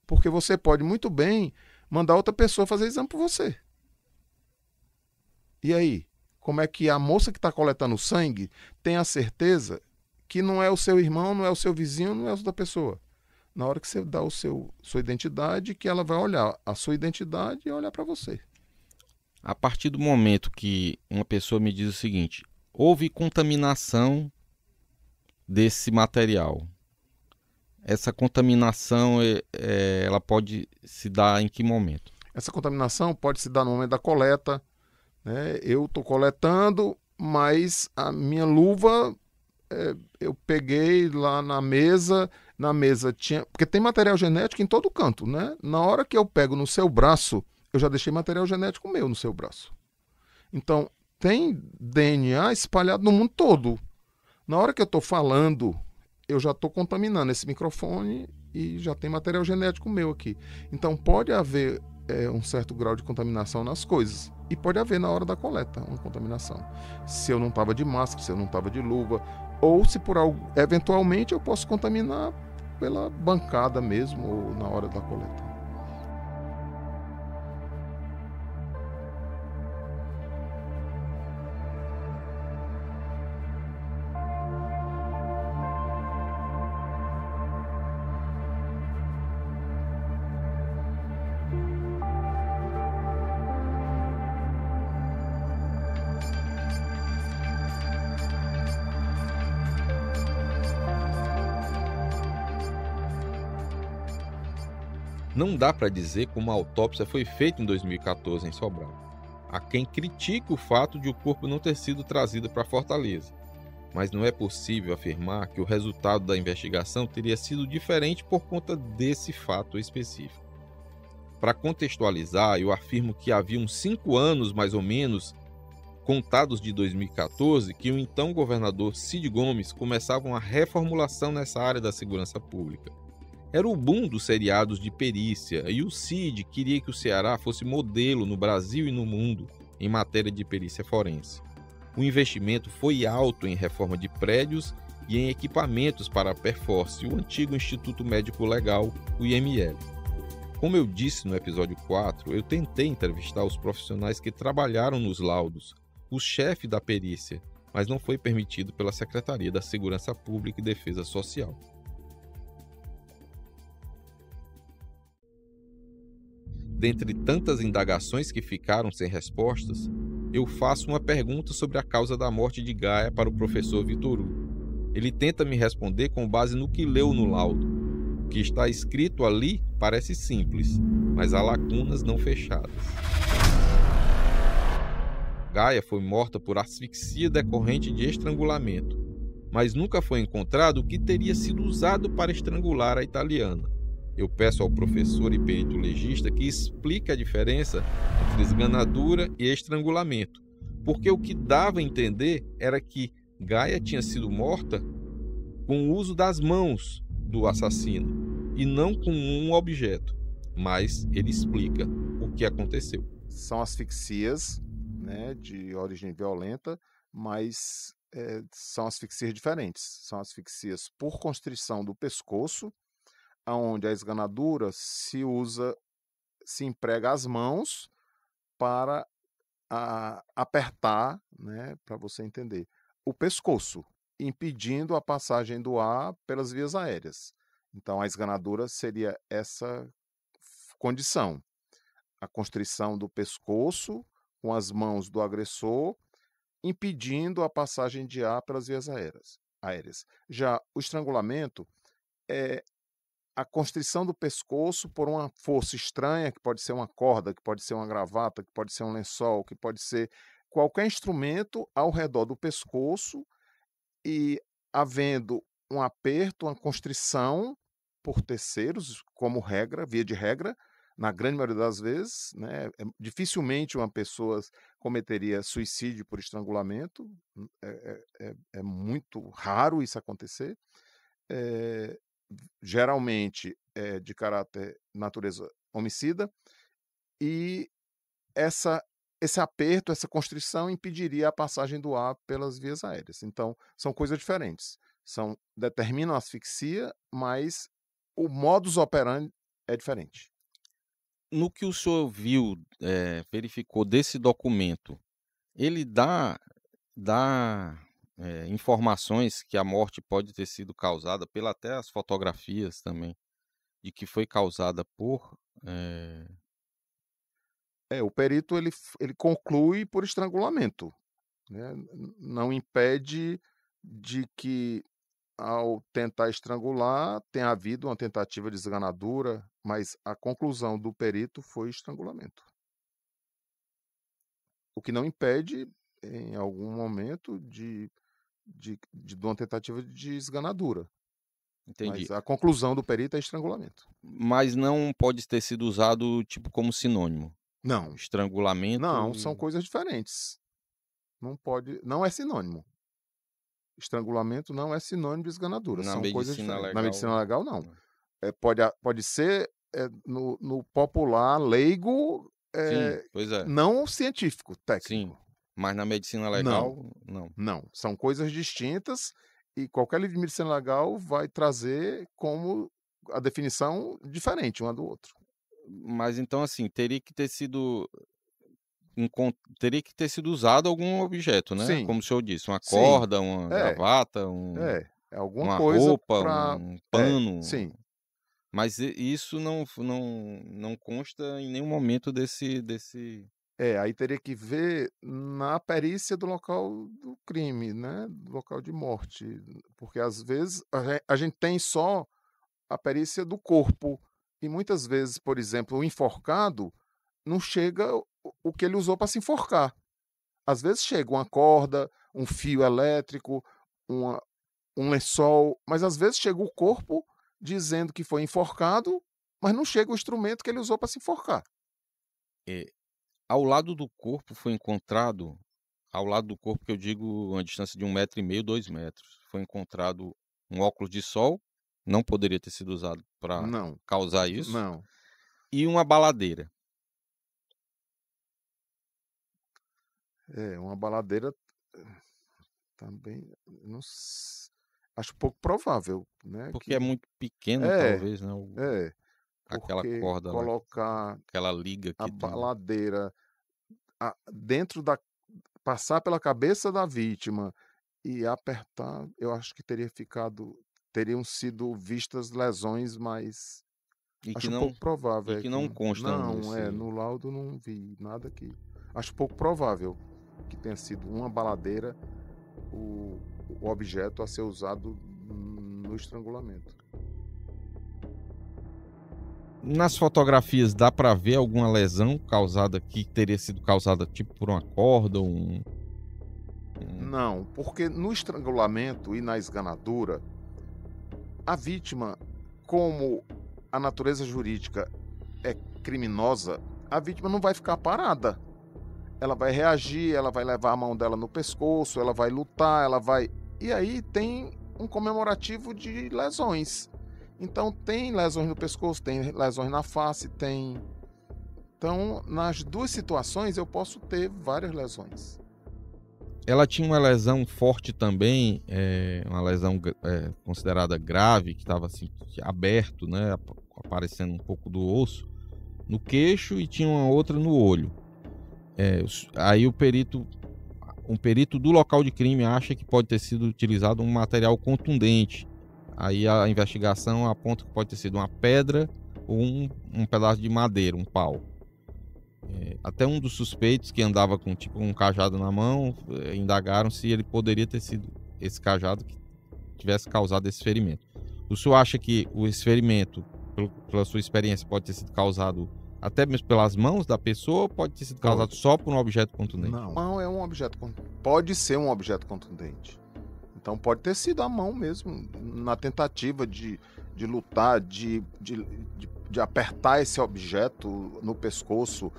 Porque você pode muito bem mandar outra pessoa fazer exame por você. E aí? Como é que a moça que está coletando o sangue tem a certeza que não é o seu irmão, não é o seu vizinho, não é outra pessoa? Na hora que você dá sua identidade, que ela vai olhar a sua identidade e olhar para você. A partir do momento que uma pessoa me diz o seguinte: houve contaminação desse material. Essa contaminação, ela pode se dar em que momento? Essa contaminação pode se dar no momento da coleta, né? Eu estou coletando, mas a minha luva, eu peguei lá na mesa tinha... Porque tem material genético em todo canto, né? Na hora que eu pego no seu braço, eu já deixei material genético meu no seu braço. Então, tem DNA espalhado no mundo todo. Na hora que eu estou falando, eu já estou contaminando esse microfone e já tem material genético meu aqui. Então, pode haver um certo grau de contaminação nas coisas. E pode haver na hora da coleta uma contaminação. Se eu não estava de máscara, se eu não estava de luva, ou se por algo, eventualmente eu posso contaminar pela bancada mesmo ou na hora da coleta. Não dá para dizer como a autópsia foi feita em 2014 em Sobral. Há quem critique o fato de o corpo não ter sido trazido para Fortaleza, mas não é possível afirmar que o resultado da investigação teria sido diferente por conta desse fato específico. Para contextualizar, eu afirmo que havia uns 5 anos, mais ou menos, contados de 2014, que o então governador Cid Gomes começava uma reformulação nessa área da segurança pública. Era o boom dos seriados de perícia e o Cid queria que o Ceará fosse modelo no Brasil e no mundo em matéria de perícia forense. O investimento foi alto em reforma de prédios e em equipamentos para a Perforce, o antigo Instituto Médico Legal, o IML. Como eu disse no episódio 4, eu tentei entrevistar os profissionais que trabalharam nos laudos, o chefe da perícia, mas não foi permitido pela Secretaria da Segurança Pública e Defesa Social. Dentre tantas indagações que ficaram sem respostas, eu faço uma pergunta sobre a causa da morte de Gaia para o professor Vitor Hugo. Ele tenta me responder com base no que leu no laudo. O que está escrito ali parece simples, mas há lacunas não fechadas. Gaia foi morta por asfixia decorrente de estrangulamento, mas nunca foi encontrado o que teria sido usado para estrangular a italiana. Eu peço ao professor e perito legista que explique a diferença entre esganadura e estrangulamento, porque o que dava a entender era que Gaia tinha sido morta com o uso das mãos do assassino e não com um objeto. Mas ele explica o que aconteceu. São asfixias, né, de origem violenta, mas são asfixias diferentes. São asfixias por constrição do pescoço, onde a esganadura se emprega as mãos para apertar, né, para você entender, o pescoço, impedindo a passagem do ar pelas vias aéreas. Então, a esganadura seria essa condição, a constrição do pescoço com as mãos do agressor, impedindo a passagem de ar pelas vias aéreas. Já o estrangulamento é a constrição do pescoço por uma força estranha, que pode ser uma corda, que pode ser uma gravata, que pode ser um lençol, que pode ser qualquer instrumento ao redor do pescoço e havendo um aperto, uma constrição por terceiros, como regra, via de regra, na grande maioria das vezes, né, dificilmente uma pessoa cometeria suicídio por estrangulamento, é muito raro isso acontecer. É, geralmente é de caráter natureza homicida, e esse aperto, essa constrição impediria a passagem do ar pelas vias aéreas. Então, são coisas diferentes. Determinam a asfixia, mas o modus operandi é diferente. No que o senhor viu, verificou desse documento, ele dá informações que a morte pode ter sido causada pela até as fotografias também, e que foi causada por... O perito ele conclui por estrangulamento, né? Não impede de que, ao tentar estrangular, tenha havido uma tentativa de esganadura, mas a conclusão do perito foi estrangulamento. O que não impede, em algum momento, de uma tentativa de esganadura. Entendi. Mas a conclusão do perito é estrangulamento. Mas não pode ter sido usado tipo como sinônimo. Não. Estrangulamento. Não, são coisas diferentes. Não é sinônimo. Estrangulamento não é sinônimo de esganadura. Na São coisas medicina diferentes. legal. Na medicina legal, não. Pode ser no popular leigo, Sim, pois é. não científico, técnico. Sim, mas na medicina legal, não. Não, são coisas distintas, e qualquer livro de medicina legal vai trazer como a definição diferente uma do outro. Mas então, assim, teria que ter sido usado algum objeto, né? Sim. Como o senhor disse, uma Sim. corda, uma gravata, alguma uma coisa roupa, um pano. sim. Mas isso não consta em nenhum momento desse... Aí teria que ver na perícia do local do crime, né? Do local de morte. Porque às vezes a gente tem só a perícia do corpo. E muitas vezes, por exemplo, o enforcado não chega o que ele usou para se enforcar. Às vezes chega uma corda, um fio elétrico, um lençol, mas às vezes chega o corpo dizendo que foi enforcado, mas não chega o instrumento que ele usou para se enforcar. Ao lado do corpo foi encontrado, ao lado do corpo que eu digo uma distância de 1,5 m, 2 metros, foi encontrado um óculos de sol, não poderia ter sido usado para causar isso, Não. E uma baladeira. Uma baladeira também, acho pouco provável, né? Porque é muito pequeno, talvez, né? Aquela corda colocar lá, aquela liga que a baladeira dentro passar pela cabeça da vítima e apertar, eu acho que teriam sido vistas lesões, mas acho pouco provável. E que não constam no laudo não vi nada aqui. Acho pouco provável que tenha sido uma baladeira o objeto a ser usado no estrangulamento. Nas fotografias dá para ver alguma lesão causada que teria sido causada tipo por uma corda ou Não, porque no estrangulamento e na esganadura, a vítima, como a natureza jurídica é criminosa, a vítima não vai ficar parada. Ela vai reagir, ela vai levar a mão dela no pescoço, ela vai lutar, E aí tem um comemorativo de lesões. Então tem lesões no pescoço, tem lesões na face, tem... Então, nas duas situações, eu posso ter várias lesões. Ela tinha uma lesão forte também, uma lesão considerada grave, que estava assim, aberto, né, aparecendo um pouco do osso, no queixo, e tinha uma outra no olho. Aí um perito do local de crime acha que pode ter sido utilizado um material contundente. Aí a investigação aponta que pode ter sido uma pedra ou um pedaço de madeira, um pau. Até um dos suspeitos, que andava com tipo um cajado na mão, indagaram se ele poderia ter sido esse cajado que tivesse causado esse ferimento. O senhor acha que esse ferimento, pela sua experiência, pode ter sido causado até mesmo pelas mãos da pessoa, ou pode ter sido causado só por um objeto contundente? Não, é um objeto contundente. Pode ser um objeto contundente. Então pode ter sido a mão mesmo, na tentativa de lutar, de de apertar esse objeto no pescoço,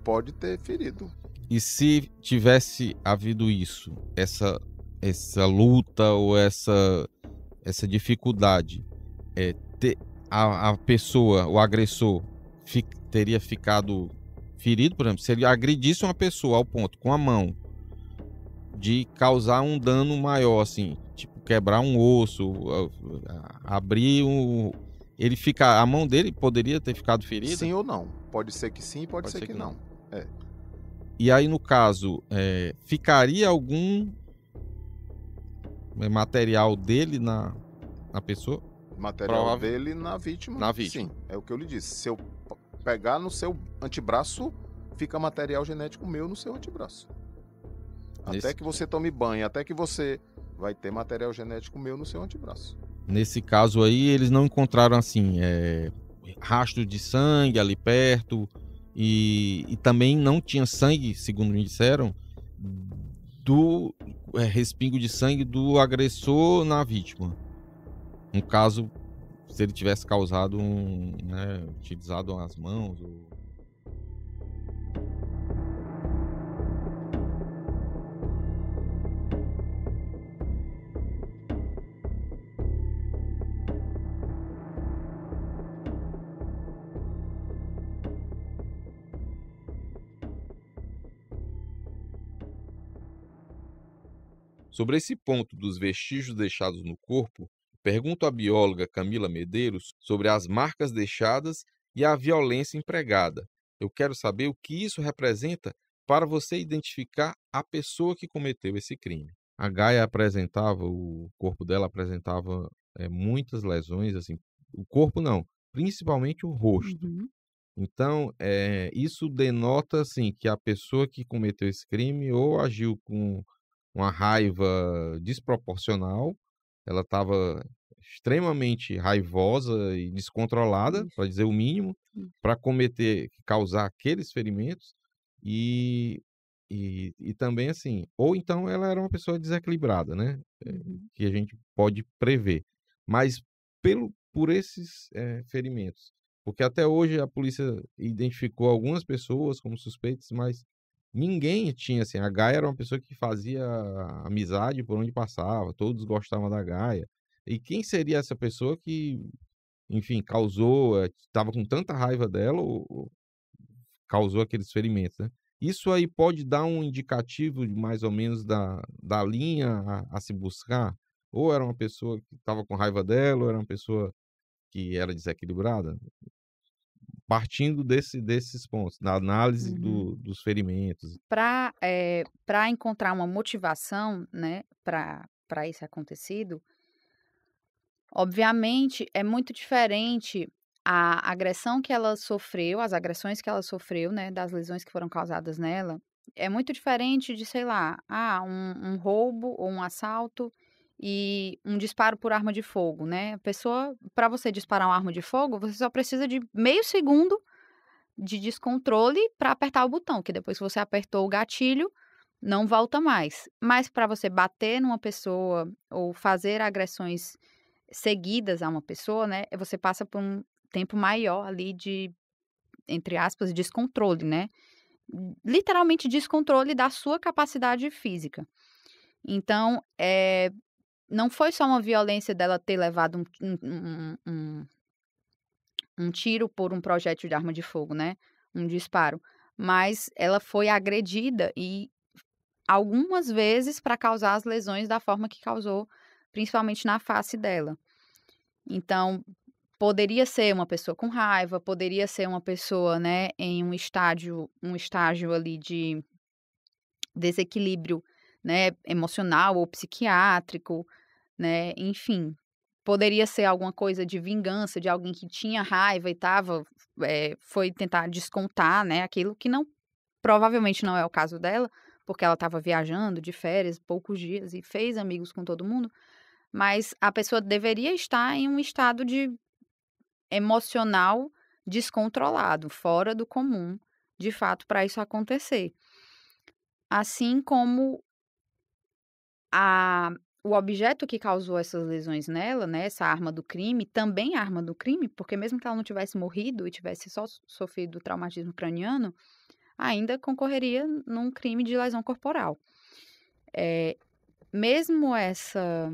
pode ter ferido. E se tivesse havido isso, essa luta ou essa dificuldade, a pessoa, o agressor, teria ficado ferido, por exemplo, se ele agredisse uma pessoa ao ponto, com a mão, de causar um dano maior, assim, tipo, quebrar um osso, abrir um... a mão dele poderia ter ficado ferida? Sim ou não. Pode ser que sim, pode ser que não. E aí, no caso, ficaria algum material dele na pessoa? Material dele na vítima? Na vítima. Sim, é o que eu lhe disse. Se eu pegar no seu antebraço, fica material genético meu no seu antebraço. Até que você tome banho, até que você vai ter material genético meu no seu antebraço. Nesse caso aí, eles não encontraram, assim, rastro de sangue ali perto e também não tinha sangue, segundo me disseram, do respingo de sangue do agressor na vítima. No caso, se ele tivesse causado utilizado as mãos ou... Sobre esse ponto dos vestígios deixados no corpo, pergunto à bióloga Camila Medeiros sobre as marcas deixadas e a violência empregada. Eu quero saber o que isso representa para você identificar a pessoa que cometeu esse crime. A Gaia o corpo dela apresentava muitas lesões, assim, o corpo não, principalmente o rosto. Uhum. Então, isso denota, assim, que a pessoa que cometeu esse crime ou agiu com uma raiva desproporcional, ela estava extremamente raivosa e descontrolada, Isso. para dizer o mínimo, Isso. para causar aqueles ferimentos e também, assim, ou então ela era uma pessoa desequilibrada, né? Uhum. Que a gente pode prever. Mas por esses ferimentos, porque até hoje a polícia identificou algumas pessoas como suspeitas, mas ninguém tinha, assim, a Gaia era uma pessoa que fazia amizade por onde passava, todos gostavam da Gaia. E quem seria essa pessoa que, enfim, estava com tanta raiva dela ou causou aqueles ferimentos, né? Isso aí pode dar um indicativo de mais ou menos da linha a se buscar? Ou era uma pessoa que estava com raiva dela, ou era uma pessoa que era desequilibrada? Partindo desses pontos, da análise Uhum. dos ferimentos. Para encontrar uma motivação, né, para isso acontecido, obviamente é muito diferente a agressão que ela sofreu, as agressões que ela sofreu, né, das lesões que foram causadas nela, é muito diferente de, sei lá, um roubo ou um assalto e um disparo por arma de fogo, né? A pessoa, para você disparar uma arma de fogo, você só precisa de meio segundo de descontrole para apertar o botão, que depois que você apertou o gatilho, não volta mais. Mas para você bater numa pessoa ou fazer agressões seguidas a uma pessoa, né, você passa por um tempo maior ali de, entre aspas, descontrole, né? Literalmente descontrole da sua capacidade física. Então, não foi só uma violência dela ter levado um tiro por um projétil de arma de fogo, né, um disparo, mas ela foi agredida e algumas vezes para causar as lesões da forma que causou, principalmente na face dela. Então, poderia ser uma pessoa com raiva, poderia ser uma pessoa, né, em um estágio ali de desequilíbrio, né, emocional ou psiquiátrico, né, enfim. Poderia ser alguma coisa de vingança, de alguém que tinha raiva e foi tentar descontar, né, aquilo que provavelmente não é o caso dela, porque ela estava viajando de férias, poucos dias, e fez amigos com todo mundo, mas a pessoa deveria estar em um estado de emocional descontrolado, fora do comum, de fato, para isso acontecer. Assim como o objeto que causou essas lesões nela, né, essa arma do crime, também é arma do crime, porque mesmo que ela não tivesse morrido e tivesse só sofrido traumatismo craniano, ainda concorreria num crime de lesão corporal. Mesmo essa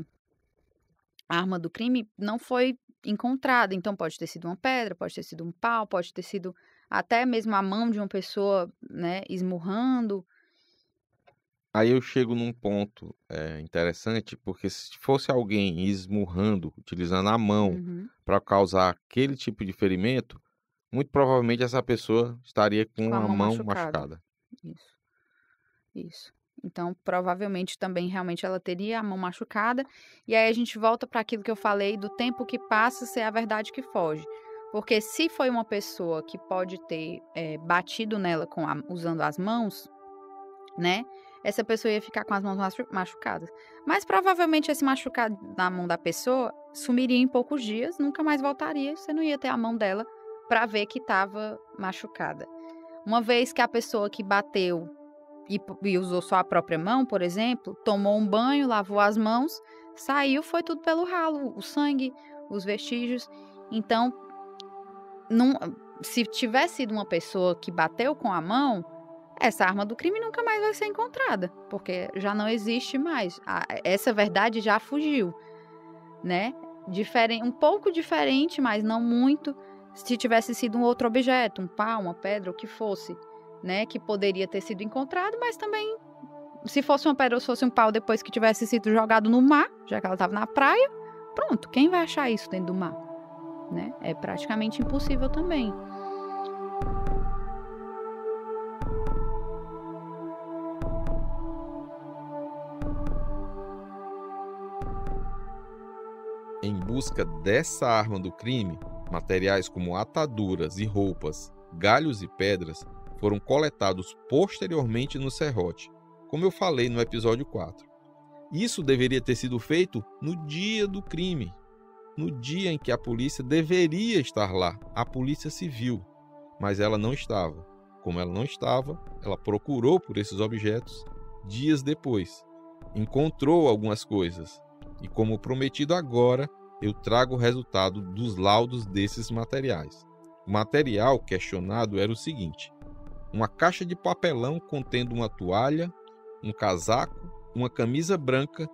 arma do crime não foi encontrada, então pode ter sido uma pedra, pode ter sido um pau, pode ter sido até mesmo a mão de uma pessoa, né, esmurrando. Aí eu chego num ponto interessante, porque se fosse alguém esmurrando, utilizando a mão Uhum, para causar aquele tipo de ferimento, muito provavelmente essa pessoa estaria com com a a mão mão machucada. machucada. Isso, isso. Então, provavelmente também realmente ela teria a mão machucada. E aí a gente volta para aquilo que eu falei do tempo que passa ser a verdade que foge. Porque se foi uma pessoa que pode ter batido nela usando as mãos, né? Essa pessoa ia ficar com as mãos machucadas. Mas provavelmente esse machucado na mão da pessoa sumiria em poucos dias, nunca mais voltaria. Você não ia ter a mão dela para ver que estava machucada. Uma vez que a pessoa que bateu e usou só a própria mão, por exemplo, tomou um banho, lavou as mãos, saiu, foi tudo pelo ralo, o sangue, os vestígios. Então, não, se tivesse sido uma pessoa que bateu com a mão, essa arma do crime nunca mais vai ser encontrada, porque já não existe mais. Essa verdade já fugiu, né? Um pouco diferente, mas não muito, se tivesse sido um outro objeto, um pau, uma pedra, o que fosse, né? Que poderia ter sido encontrado, mas também, se fosse uma pedra ou se fosse um pau depois que tivesse sido jogado no mar, já que ela estava na praia, pronto, quem vai achar isso dentro do mar, né? É praticamente impossível também. Em busca dessa arma do crime, materiais como ataduras e roupas, galhos e pedras foram coletados posteriormente no serrote, como eu falei no episódio 4. Isso deveria ter sido feito no dia do crime, no dia em que a polícia deveria estar lá, a polícia civil, mas ela não estava. Como ela não estava, ela procurou por esses objetos dias depois, encontrou algumas coisas e, como prometido agora, eu trago o resultado dos laudos desses materiais. O material questionado era o seguinte: uma caixa de papelão contendo uma toalha, um casaco, uma camisa branca,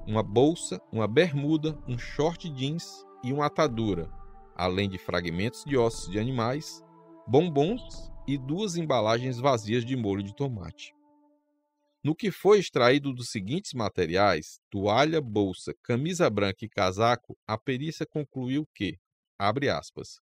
uma bolsa, uma bermuda, um short jeans e uma atadura, além de fragmentos de ossos de animais, bombons e 2 embalagens vazias de molho de tomate. No que foi extraído dos seguintes materiais, toalha, bolsa, camisa branca e casaco, a perícia concluiu que, abre aspas,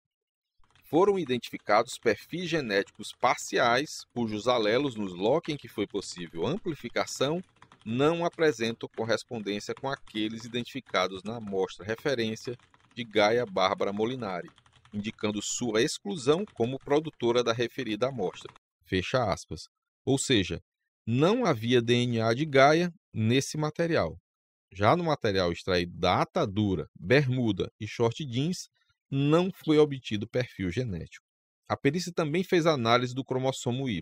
foram identificados perfis genéticos parciais, cujos alelos nos locos em que foi possível amplificação não apresentam correspondência com aqueles identificados na amostra referência de Gaia Bárbara Molinari, indicando sua exclusão como produtora da referida amostra. Fecha aspas. Ou seja, não havia DNA de Gaia nesse material. Já no material extraído da atadura, bermuda e short jeans, não foi obtido perfil genético. A perícia também fez análise do cromossomo Y.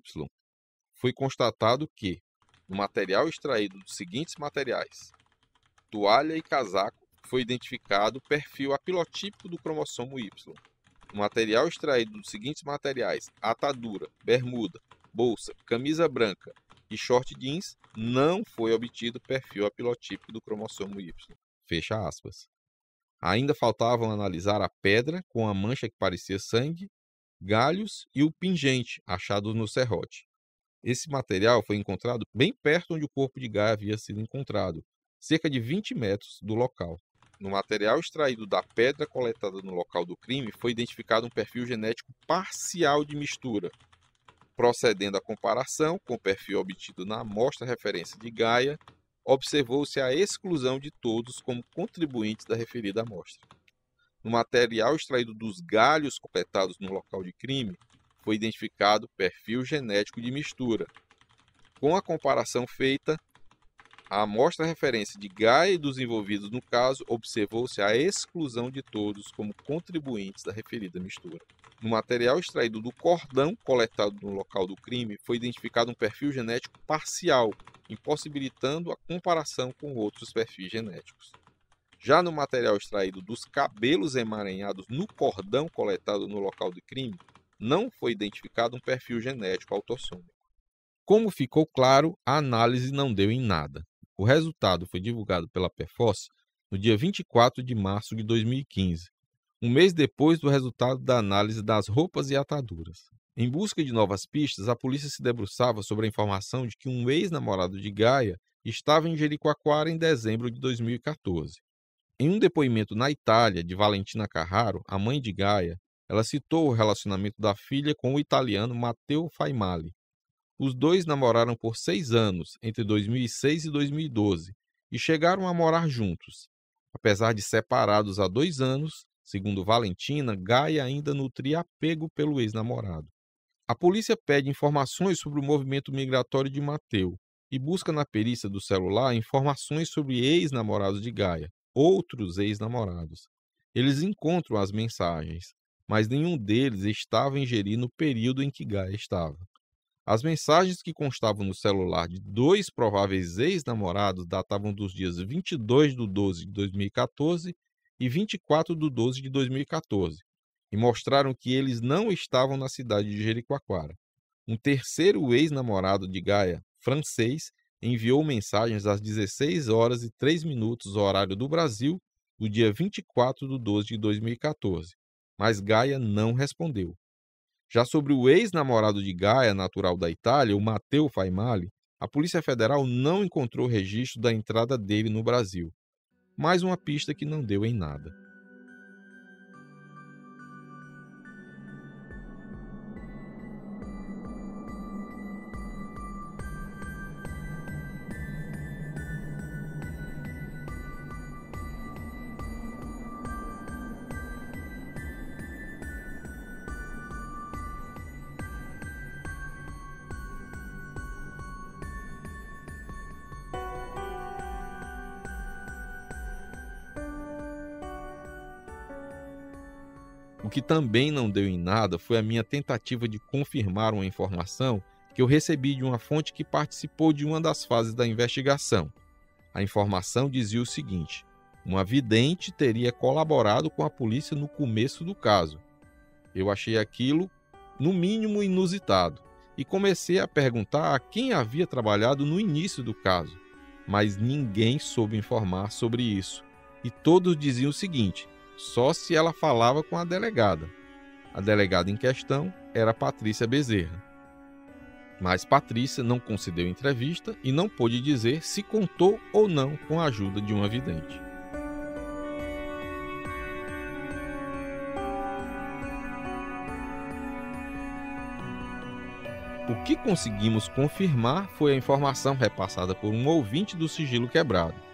Foi constatado que, no material extraído dos seguintes materiais, toalha e casaco, foi identificado o perfil apilotípico do cromossomo Y. No material extraído dos seguintes materiais, atadura, bermuda, bolsa, camisa branca e short jeans, não foi obtido perfil apilotípico do cromossomo Y. Fecha aspas. Ainda faltavam analisar a pedra com a mancha que parecia sangue, galhos e o pingente achados no serrote. Esse material foi encontrado bem perto onde o corpo de Gaia havia sido encontrado, cerca de 20 metros do local. No material extraído da pedra coletada no local do crime, foi identificado um perfil genético parcial de mistura. Procedendo à comparação com o perfil obtido na amostra referência de Gaia, observou-se a exclusão de todos como contribuintes da referida amostra. No material extraído dos galhos coletados no local de crime, foi identificado perfil genético de mistura. Com a comparação feita, A amostra referência de Gaia e dos envolvidos no caso, observou-se a exclusão de todos como contribuintes da referida mistura. No material extraído do cordão coletado no local do crime, foi identificado um perfil genético parcial, impossibilitando a comparação com outros perfis genéticos. Já no material extraído dos cabelos emaranhados no cordão coletado no local do crime, não foi identificado um perfil genético autossômico. Como ficou claro, a análise não deu em nada. O resultado foi divulgado pela Perforce no dia 24 de março de 2015, um mês depois do resultado da análise das roupas e ataduras. Em busca de novas pistas, a polícia se debruçava sobre a informação de que um ex-namorado de Gaia estava em Jericoacoara em dezembro de 2014. Em um depoimento na Itália de Valentina Carraro, a mãe de Gaia, ela citou o relacionamento da filha com o italiano Matteo Faimali. Os dois namoraram por 6 anos, entre 2006 e 2012, e chegaram a morar juntos. Apesar de separados há 2 anos, segundo Valentina, Gaia ainda nutria apego pelo ex-namorado. A polícia pede informações sobre o movimento migratório de Matteo e busca na perícia do celular informações sobre ex-namorados de Gaia, outros ex-namorados. Eles encontram as mensagens, mas nenhum deles estava em Jeri no período em que Gaia estava. As mensagens que constavam no celular de 2 prováveis ex-namorados datavam dos dias 22 de 12 de 2014 e 24 de 12 de 2014 e mostraram que eles não estavam na cidade de Jericoacoara. Um terceiro ex-namorado de Gaia, francês, enviou mensagens às 16 horas e 3 minutos horário do Brasil, no dia 24 de 12 de 2014, mas Gaia não respondeu. Já sobre o ex-namorado de Gaia, natural da Itália, o Matteo Faimali, a Polícia Federal não encontrou registro da entrada dele no Brasil. Mais uma pista que não deu em nada. O que também não deu em nada foi a minha tentativa de confirmar uma informação que eu recebi de uma fonte que participou de uma das fases da investigação. A informação dizia o seguinte: uma vidente teria colaborado com a polícia no começo do caso. Eu achei aquilo, no mínimo, inusitado e comecei a perguntar a quem havia trabalhado no início do caso, mas ninguém soube informar sobre isso e todos diziam o seguinte: só se ela falava com a delegada. A delegada em questão era Patrícia Bezerra. Mas Patrícia não concedeu entrevista e não pôde dizer se contou ou não com a ajuda de uma vidente. O que conseguimos confirmar foi a informação repassada por um ouvinte do Sigilo Quebrado.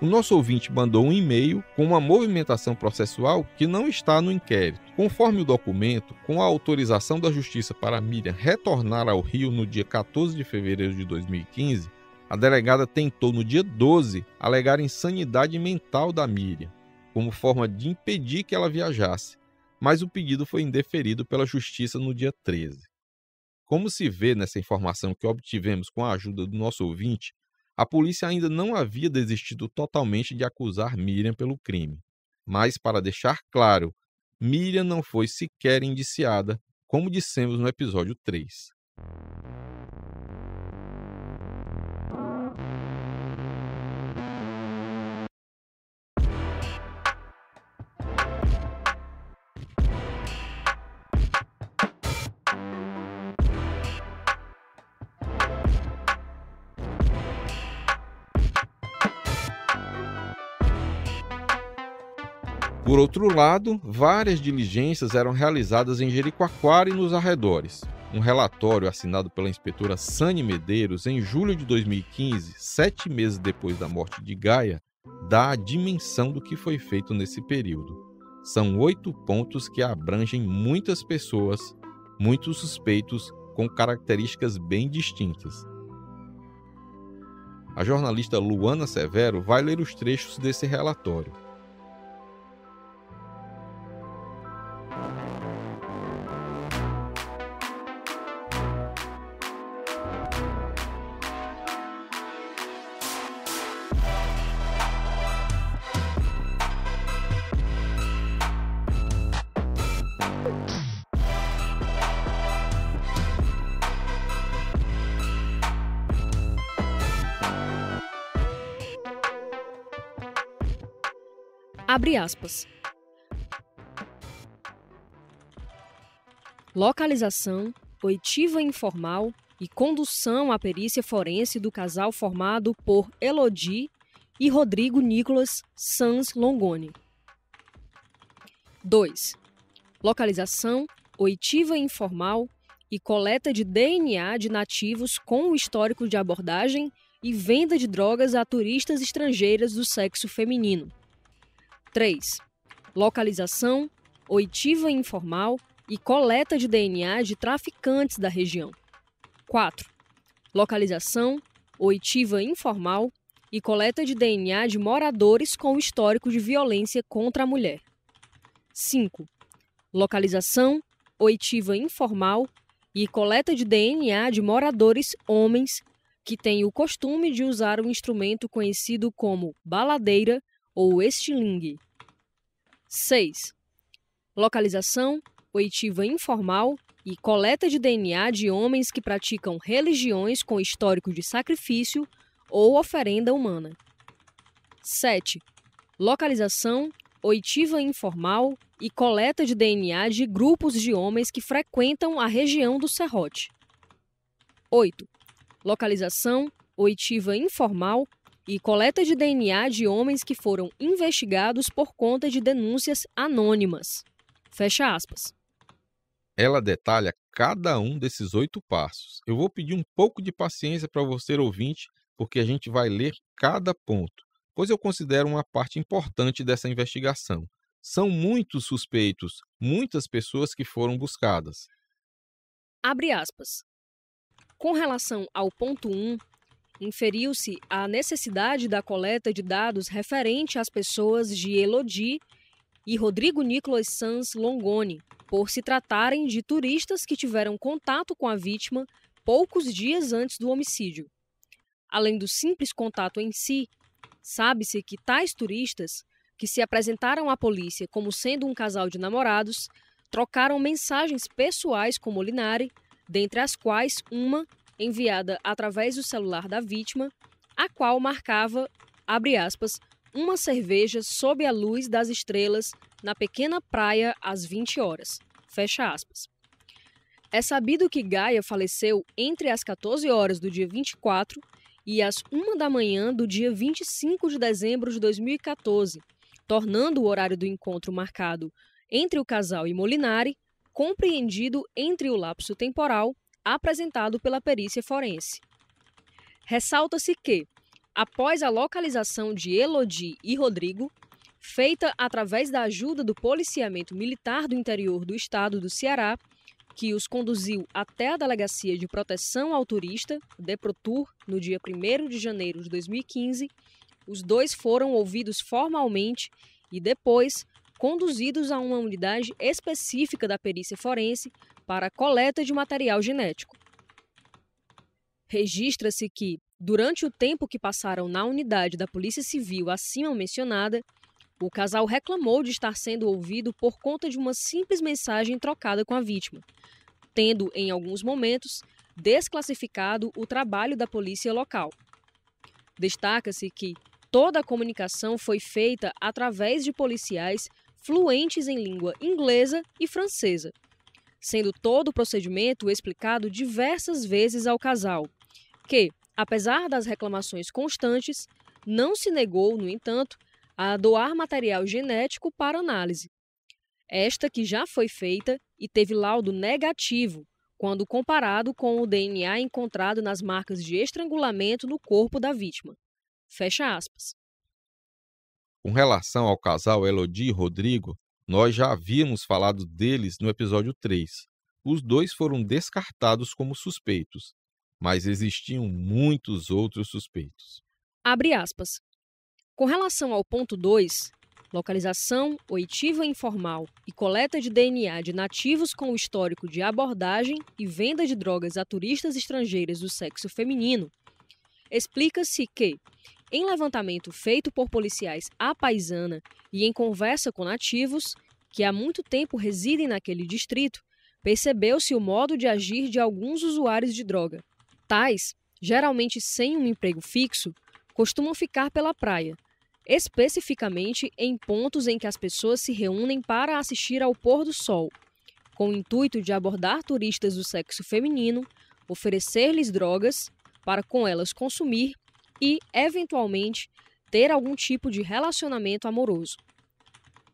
O nosso ouvinte mandou um e-mail com uma movimentação processual que não está no inquérito. Conforme o documento, com a autorização da Justiça para Miriam retornar ao Rio no dia 14 de fevereiro de 2015, a delegada tentou no dia 12 alegar insanidade mental da Miriam, como forma de impedir que ela viajasse, mas o pedido foi indeferido pela Justiça no dia 13. Como se vê nessa informação que obtivemos com a ajuda do nosso ouvinte, a polícia ainda não havia desistido totalmente de acusar Miriam pelo crime. Mas, para deixar claro, Miriam não foi sequer indiciada, como dissemos no episódio 3. Por outro lado, várias diligências eram realizadas em Jericoacoara e nos arredores. Um relatório assinado pela inspetora Sani Medeiros em julho de 2015, 7 meses depois da morte de Gaia, dá a dimensão do que foi feito nesse período. São 8 pontos que abrangem muitas pessoas, muitos suspeitos com características bem distintas. A jornalista Luana Severo vai ler os trechos desse relatório. Abre aspas. Localização, oitiva informal e condução à perícia forense do casal formado por Elodie e Rodrigo Nicolas Sanz Longoni. 2. Localização, oitiva informal e coleta de DNA de nativos com o histórico de abordagem e venda de drogas a turistas estrangeiras do sexo feminino. 3. Localização, oitiva informal e coleta de DNA de traficantes da região. 4. Localização, oitiva informal e coleta de DNA de moradores com histórico de violência contra a mulher. 5. Localização, oitiva informal e coleta de DNA de moradores homens que têm o costume de usar um instrumento conhecido como baladeira ou estilingue. 6. Localização, oitiva informal e coleta de DNA de homens que praticam religiões com histórico de sacrifício ou oferenda humana. 7. Localização, oitiva informal e coleta de DNA de grupos de homens que frequentam a região do Serrote. 8. Localização, oitiva informal e coleta de DNA de homens que foram investigados por conta de denúncias anônimas. Fecha aspas. Ela detalha cada um desses 8 passos. Eu vou pedir um pouco de paciência para você ouvinte, porque a gente vai ler cada ponto, pois eu considero uma parte importante dessa investigação. São muitos suspeitos, muitas pessoas que foram buscadas. Abre aspas. Com relação ao ponto 1, inferiu-se a necessidade da coleta de dados referente às pessoas de Elodie e Rodrigo Nicolas Sanz Longoni, por se tratarem de turistas que tiveram contato com a vítima poucos dias antes do homicídio. Além do simples contato em si, sabe-se que tais turistas, que se apresentaram à polícia como sendo um casal de namorados, trocaram mensagens pessoais com Molinari, dentre as quais uma enviada através do celular da vítima, a qual marcava, abre aspas, uma cerveja sob a luz das estrelas na pequena praia às 20 horas. Fecha aspas. É sabido que Gaia faleceu entre as 14 horas do dia 24 e as 1 da manhã do dia 25 de dezembro de 2014, tornando o horário do encontro marcado entre o casal e Molinari compreendido entre o lapso temporal apresentado pela perícia forense. Ressalta-se que, após a localização de Elodie e Rodrigo, feita através da ajuda do policiamento militar do interior do estado do Ceará, que os conduziu até a Delegacia de Proteção ao Turista, DEPROTUR, no dia 1º de janeiro de 2015, os dois foram ouvidos formalmente e depois conduzidos a uma unidade específica da perícia forense para a coleta de material genético. Registra-se que, durante o tempo que passaram na unidade da Polícia Civil acima mencionada, o casal reclamou de estar sendo ouvido por conta de uma simples mensagem trocada com a vítima, tendo, em alguns momentos, desclassificado o trabalho da polícia local. Destaca-se que toda a comunicação foi feita através de policiais fluentes em língua inglesa e francesa, sendo todo o procedimento explicado diversas vezes ao casal, que, apesar das reclamações constantes, não se negou, no entanto, a doar material genético para análise. Esta que já foi feita e teve laudo negativo, quando comparado com o DNA encontrado nas marcas de estrangulamento no corpo da vítima. Fecha aspas. Com relação ao casal Elodie e Rodrigo, nós já havíamos falado deles no episódio 3. Os dois foram descartados como suspeitos, mas existiam muitos outros suspeitos. Abre aspas. Com relação ao ponto 2, localização, oitiva informal e coleta de DNA de nativos com o histórico de abordagem e venda de drogas a turistas estrangeiras do sexo feminino, explica-se que, em levantamento feito por policiais à paisana e em conversa com nativos, que há muito tempo residem naquele distrito, percebeu-se o modo de agir de alguns usuários de droga. Tais, geralmente sem um emprego fixo, costumam ficar pela praia, especificamente em pontos em que as pessoas se reúnem para assistir ao pôr do sol, com o intuito de abordar turistas do sexo feminino, oferecer-lhes drogas para com elas consumir e, eventualmente, ter algum tipo de relacionamento amoroso.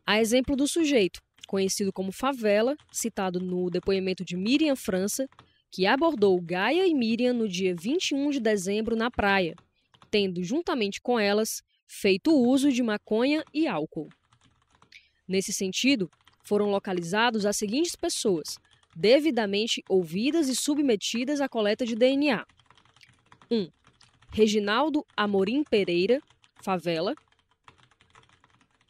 A exemplo do sujeito, conhecido como Favela, citado no depoimento de Miriam França, que abordou Gaia e Miriam no dia 21 de dezembro na praia, tendo, juntamente com elas, feito uso de maconha e álcool. Nesse sentido, foram localizados as seguintes pessoas, devidamente ouvidas e submetidas à coleta de DNA. 1. Reginaldo Amorim Pereira, Favela.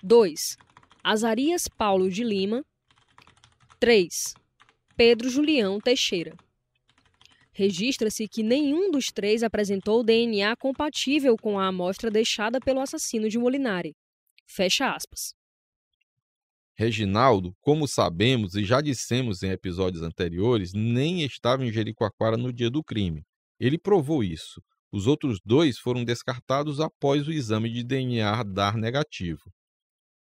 2. Azarias Paulo de Lima. 3. Pedro Julião Teixeira. Registra-se que nenhum dos três apresentou DNA compatível com a amostra deixada pelo assassino de Molinari. Fecha aspas. Reginaldo, como sabemos e já dissemos em episódios anteriores, nem estava em Jericoacoara no dia do crime. Ele provou isso. Os outros dois foram descartados após o exame de DNA dar negativo.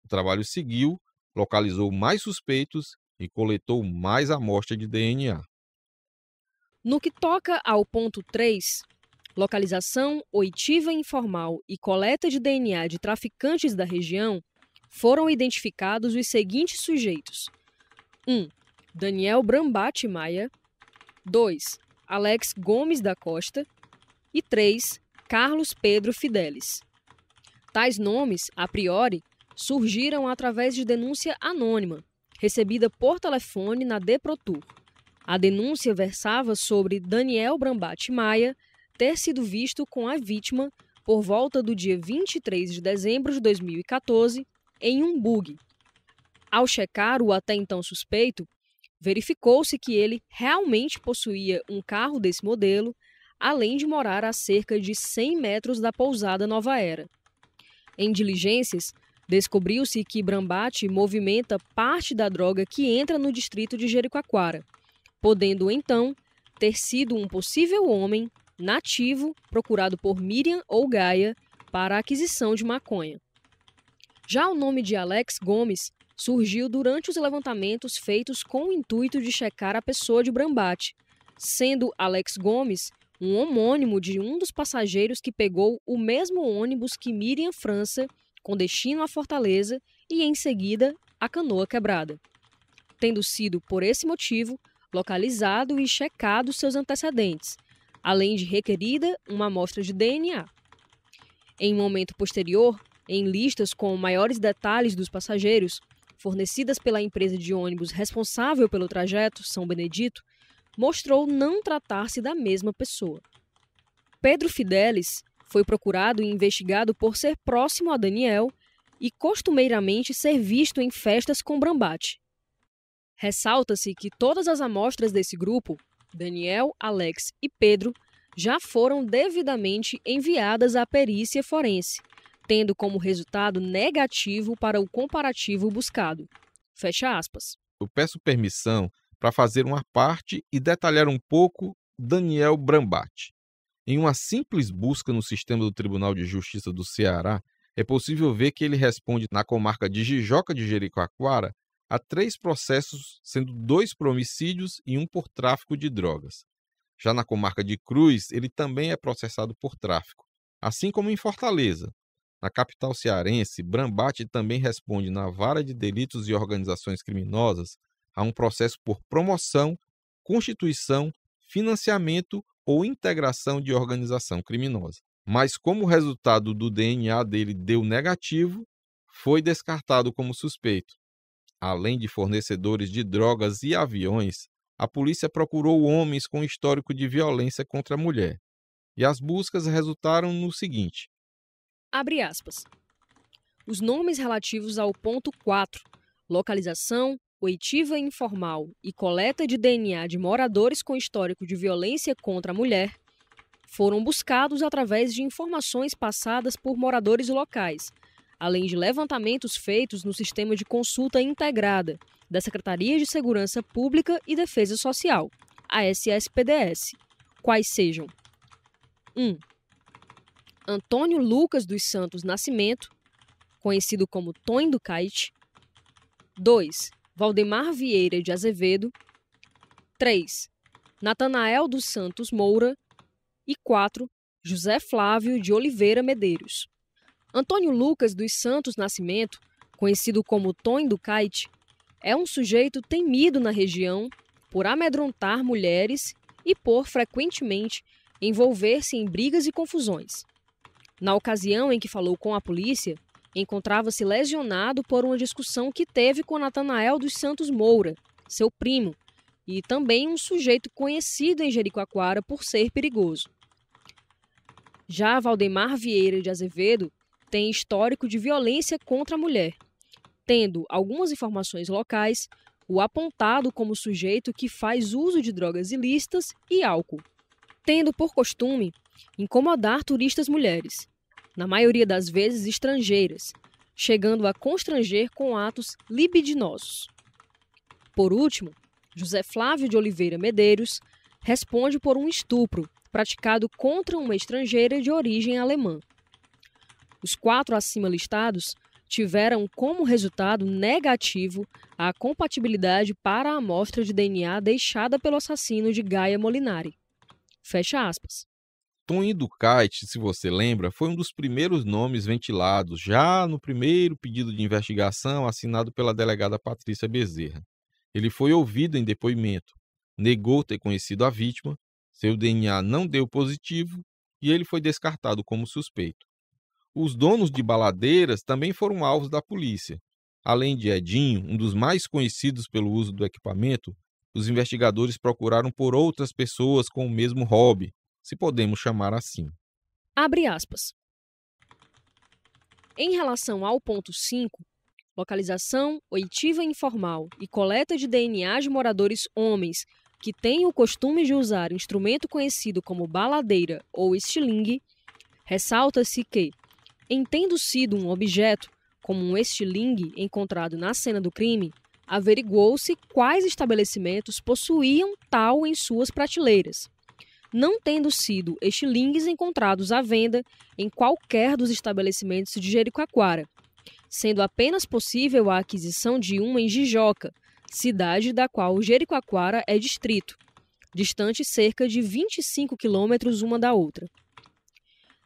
O trabalho seguiu, localizou mais suspeitos e coletou mais amostra de DNA. No que toca ao ponto 3, localização, oitiva informal e coleta de DNA de traficantes da região, foram identificados os seguintes sujeitos. 1. Daniel Brambati Maia. 2. Alex Gomes da Costa. E 3. Carlos Pedro Fidelis. Tais nomes, a priori, surgiram através de denúncia anônima, recebida por telefone na DEPROTUR. A denúncia versava sobre Daniel Brambati Maia ter sido visto com a vítima por volta do dia 23 de dezembro de 2014 em um buggy. Ao checar o até então suspeito, verificou-se que ele realmente possuía um carro desse modelo, além de morar a cerca de 100 metros da pousada Nova Era. Em diligências, descobriu-se que Brambati movimenta parte da droga que entra no distrito de Jericoacoara, podendo, então, ter sido um possível homem nativo procurado por Miriam ou Gaia para a aquisição de maconha. Já o nome de Alex Gomes surgiu durante os levantamentos feitos com o intuito de checar a pessoa de Brambati, sendo Alex Gomes um homônimo de um dos passageiros que pegou o mesmo ônibus que Miriam França, com destino à Fortaleza e, em seguida, a Canoa Quebrada, tendo sido, por esse motivo, localizado e checado seus antecedentes, além de requerida uma amostra de DNA. Em momento posterior, em listas com maiores detalhes dos passageiros, fornecidas pela empresa de ônibus responsável pelo trajeto, São Benedito, mostrou não tratar-se da mesma pessoa. Pedro Fidelis foi procurado e investigado por ser próximo a Daniel e costumeiramente ser visto em festas com Brambati. Ressalta-se que todas as amostras desse grupo, Daniel, Alex e Pedro, já foram devidamente enviadas à perícia forense, tendo como resultado negativo para o comparativo buscado. Fecha aspas. Eu peço permissão para fazer uma parte e detalhar um pouco Daniel Brambati. Em uma simples busca no sistema do Tribunal de Justiça do Ceará, é possível ver que ele responde na comarca de Jijoca de Jericoacoara a 3 processos, sendo 2 por homicídios e 1 por tráfico de drogas. Já na comarca de Cruz, ele também é processado por tráfico, assim como em Fortaleza. Na capital cearense, Brambati também responde na Vara de Delitos e Organizações Criminosas a um processo por promoção, constituição, financiamento ou integração de organização criminosa. Mas como o resultado do DNA dele deu negativo, foi descartado como suspeito. Além de fornecedores de drogas e aviões, a polícia procurou homens com histórico de violência contra a mulher. E as buscas resultaram no seguinte. Abre aspas. Os nomes relativos ao ponto 4, localização, oitiva informal e coleta de DNA de moradores com histórico de violência contra a mulher, foram buscados através de informações passadas por moradores locais, além de levantamentos feitos no Sistema de Consulta Integrada da Secretaria de Segurança Pública e Defesa Social, a SSPDS, quais sejam 1. Antônio Lucas dos Santos Nascimento, conhecido como Tonho do Kite. 2. Valdemar Vieira de Azevedo. 3. Natanael dos Santos Moura. E 4. José Flávio de Oliveira Medeiros. Antônio Lucas dos Santos Nascimento, conhecido como Tonho do Kite, é um sujeito temido na região por amedrontar mulheres e por, frequentemente, envolver-se em brigas e confusões. Na ocasião em que falou com a polícia, encontrava-se lesionado por uma discussão que teve com Natanael dos Santos Moura, seu primo, e também um sujeito conhecido em Jericoacoara por ser perigoso. Já Valdemar Vieira de Azevedo tem histórico de violência contra a mulher, tendo algumas informações locais o apontado como sujeito que faz uso de drogas ilícitas e álcool, tendo por costume incomodar turistas mulheres, na maioria das vezes estrangeiras, chegando a constranger com atos libidinosos. Por último, José Flávio de Oliveira Medeiros responde por um estupro praticado contra uma estrangeira de origem alemã. Os 4 acima listados tiveram como resultado negativo a compatibilidade para a amostra de DNA deixada pelo assassino de Gaia Molinari. Fecha aspas. Tonho do Kite, se você lembra, foi um dos primeiros nomes ventilados já no primeiro pedido de investigação assinado pela delegada Patrícia Bezerra. Ele foi ouvido em depoimento, negou ter conhecido a vítima, seu DNA não deu positivo e ele foi descartado como suspeito. Os donos de baladeiras também foram alvos da polícia. Além de Edinho, um dos mais conhecidos pelo uso do equipamento, os investigadores procuraram por outras pessoas com o mesmo hobby, se podemos chamar assim. Abre aspas. Em relação ao ponto 5, localização, oitiva informal e coleta de DNA de moradores homens que têm o costume de usar instrumento conhecido como baladeira ou estilingue, ressalta-se que, em tendo sido um objeto, como um estilingue encontrado na cena do crime, averiguou-se quais estabelecimentos possuíam tal em suas prateleiras, não tendo sido estilingues encontrados à venda em qualquer dos estabelecimentos de Jericoacoara, sendo apenas possível a aquisição de uma em Jijoca, cidade da qual Jericoacoara é distrito, distante cerca de 25 quilômetros uma da outra.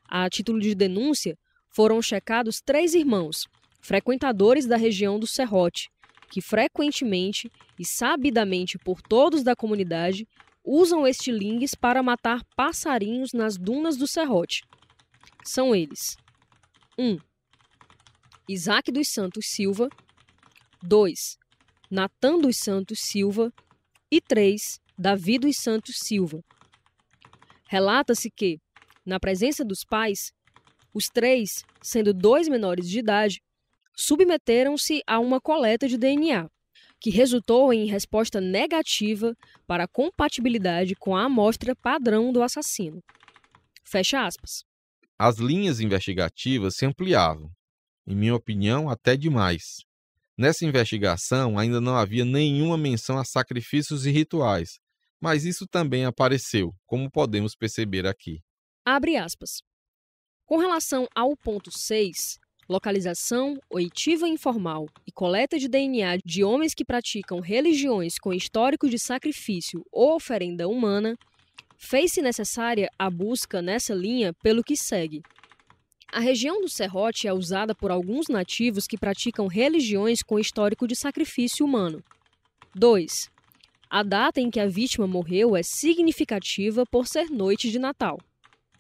A título de denúncia, foram checados 3 irmãos, frequentadores da região do Serrote, que frequentemente e sabidamente por todos da comunidade usam estilingues para matar passarinhos nas dunas do Serrote. São eles: 1. Isaac dos Santos Silva. 2. Natan dos Santos Silva. E 3. Davi dos Santos Silva. Relata-se que, na presença dos pais, os 3, sendo 2 menores de idade, submeteram-se a uma coleta de DNA, que resultou em resposta negativa para a compatibilidade com a amostra padrão do assassino. Fecha aspas. As linhas investigativas se ampliavam, em minha opinião, até demais. Nessa investigação ainda não havia nenhuma menção a sacrifícios e rituais, mas isso também apareceu, como podemos perceber aqui. Abre aspas. Com relação ao ponto 6, localização, oitiva informal e coleta de DNA de homens que praticam religiões com histórico de sacrifício ou oferenda humana, fez-se necessária a busca nessa linha pelo que segue. A região do Serrote é usada por alguns nativos que praticam religiões com histórico de sacrifício humano. 2. A data em que a vítima morreu é significativa por ser noite de Natal.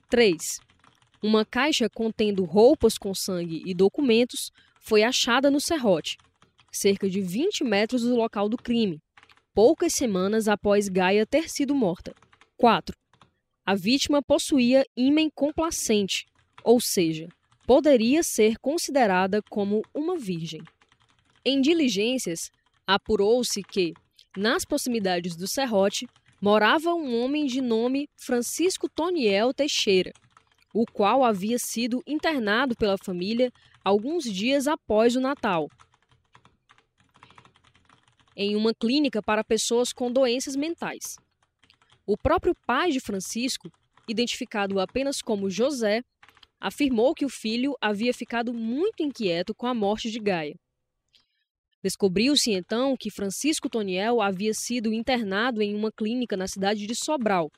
3. Uma caixa contendo roupas com sangue e documentos foi achada no Serrote, cerca de 20 metros do local do crime, poucas semanas após Gaia ter sido morta. 4. A vítima possuía ímen complacente, ou seja, poderia ser considerada como uma virgem. Em diligências, apurou-se que, nas proximidades do serrote, morava um homem de nome Francisco Toniel Teixeira, o qual havia sido internado pela família alguns dias após o Natal, em uma clínica para pessoas com doenças mentais. O próprio pai de Francisco, identificado apenas como José, afirmou que o filho havia ficado muito inquieto com a morte de Gaia. Descobriu-se então que Francisco Toniel havia sido internado em uma clínica na cidade de Sobral,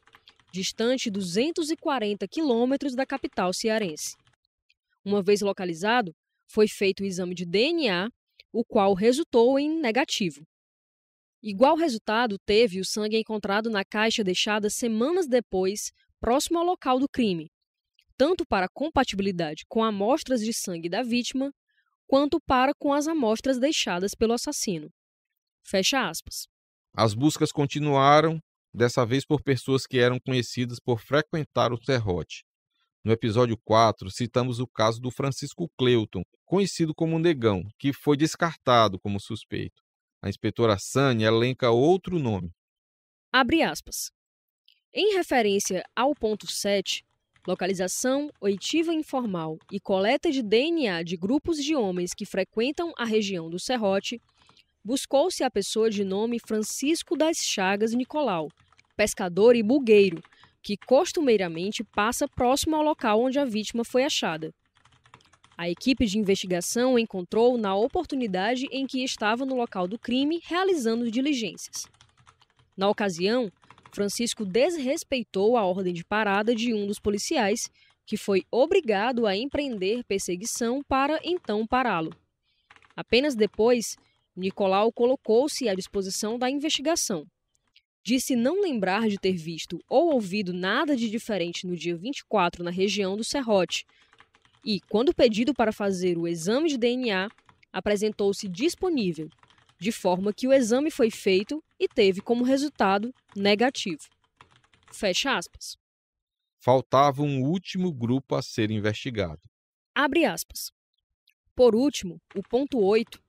distante 240 quilômetros da capital cearense. Uma vez localizado, foi feito o exame de DNA, o qual resultou em negativo. Igual resultado teve o sangue encontrado na caixa deixada semanas depois, próximo ao local do crime, tanto para compatibilidade com amostras de sangue da vítima, quanto para com as amostras deixadas pelo assassino. Fecha aspas. As buscas continuaram, dessa vez por pessoas que eram conhecidas por frequentar o serrote. No episódio 4, citamos o caso do Francisco Cleuton, conhecido como Negão, que foi descartado como suspeito. A inspetora Sânia elenca outro nome. Abre aspas. Em referência ao ponto 7, localização, oitiva informal e coleta de DNA de grupos de homens que frequentam a região do serrote, buscou-se a pessoa de nome Francisco das Chagas Nicolau, pescador e bugueiro, que costumeiramente passa próximo ao local onde a vítima foi achada. A equipe de investigação o encontrou na oportunidade em que estava no local do crime realizando diligências. Na ocasião, Francisco desrespeitou a ordem de parada de um dos policiais, que foi obrigado a empreender perseguição para então pará-lo. Apenas depois, Nicolau colocou-se à disposição da investigação. Disse não lembrar de ter visto ou ouvido nada de diferente no dia 24 na região do serrote e, quando pedido para fazer o exame de DNA, apresentou-se disponível, de forma que o exame foi feito e teve como resultado negativo. Fecha aspas. Faltava um último grupo a ser investigado. Abre aspas. Por último, o ponto 8,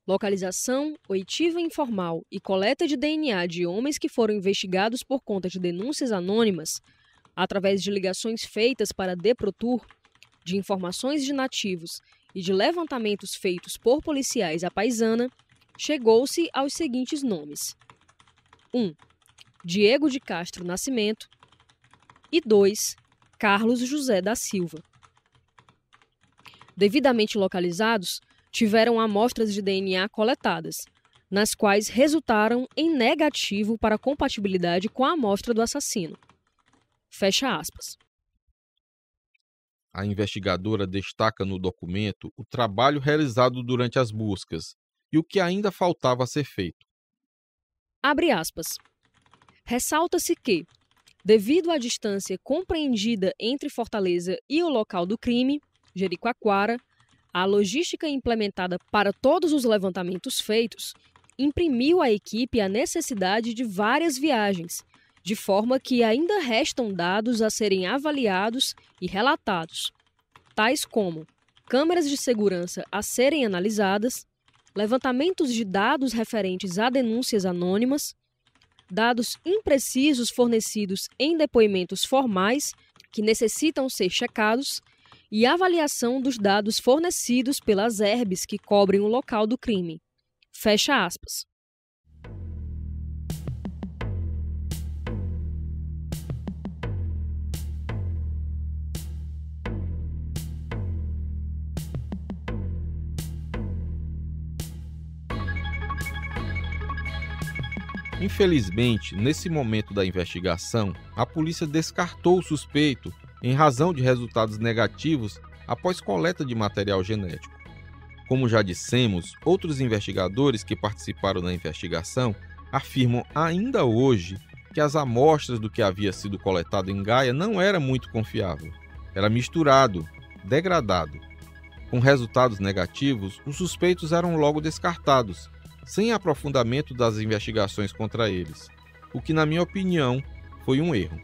localização, oitiva informal e coleta de DNA de homens que foram investigados por conta de denúncias anônimas, através de ligações feitas para DEPROTUR, de informações de nativos e de levantamentos feitos por policiais à paisana, chegou-se aos seguintes nomes. 1. Diego de Castro Nascimento e 2. Carlos José da Silva. Devidamente localizados, tiveram amostras de DNA coletadas, nas quais resultaram em negativo para compatibilidade com a amostra do assassino. Fecha aspas. A investigadora destaca no documento o trabalho realizado durante as buscas e o que ainda faltava a ser feito. Abre aspas. Ressalta-se que, devido à distância compreendida entre Fortaleza e o local do crime, Jericoacoara, a logística implementada para todos os levantamentos feitos imprimiu à equipe a necessidade de várias viagens, de forma que ainda restam dados a serem avaliados e relatados, tais como câmeras de segurança a serem analisadas, levantamentos de dados referentes a denúncias anônimas, dados imprecisos fornecidos em depoimentos formais que necessitam ser checados e avaliação dos dados fornecidos pelas herbes que cobrem o local do crime. Fecha aspas. Infelizmente, nesse momento da investigação, a polícia descartou o suspeito em razão de resultados negativos após coleta de material genético. Como já dissemos, outros investigadores que participaram da investigação afirmam ainda hoje que as amostras do que havia sido coletado em Gaia não era muito confiável. Era misturado, degradado. Com resultados negativos, os suspeitos eram logo descartados sem aprofundamento das investigações contra eles, o que, na minha opinião, foi um erro.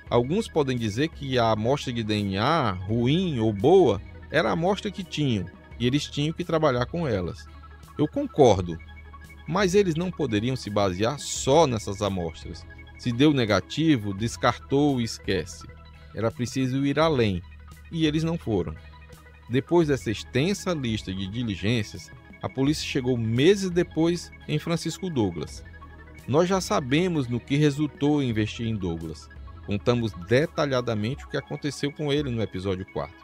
Alguns podem dizer que a amostra de DNA, ruim ou boa, era a amostra que tinham, e eles tinham que trabalhar com elas. Eu concordo, mas eles não poderiam se basear só nessas amostras. Se deu negativo, descartou e esquece. Era preciso ir além, e eles não foram. Depois dessa extensa lista de diligências, a polícia chegou meses depois em Francisco Douglas. Nós já sabemos no que resultou investir em Douglas. Contamos detalhadamente o que aconteceu com ele no episódio 4.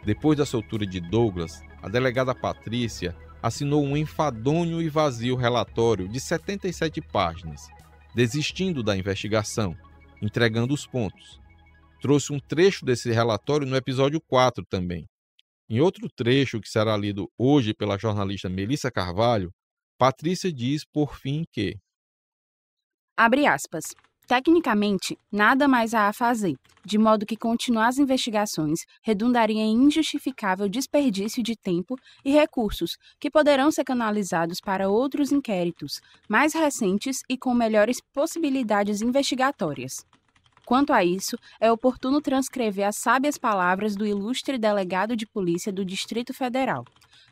Depois da soltura de Douglas, a delegada Patrícia assinou um enfadonho e vazio relatório de 77 páginas, desistindo da investigação, entregando os pontos. Trouxe um trecho desse relatório no episódio 4 também. Em outro trecho que será lido hoje pela jornalista Melissa Carvalho, Patrícia diz, por fim, que... Abre aspas. Tecnicamente, nada mais há a fazer, de modo que continuar as investigações redundaria em injustificável desperdício de tempo e recursos que poderão ser canalizados para outros inquéritos, mais recentes e com melhores possibilidades investigatórias. Quanto a isso, é oportuno transcrever as sábias palavras do ilustre delegado de polícia do Distrito Federal,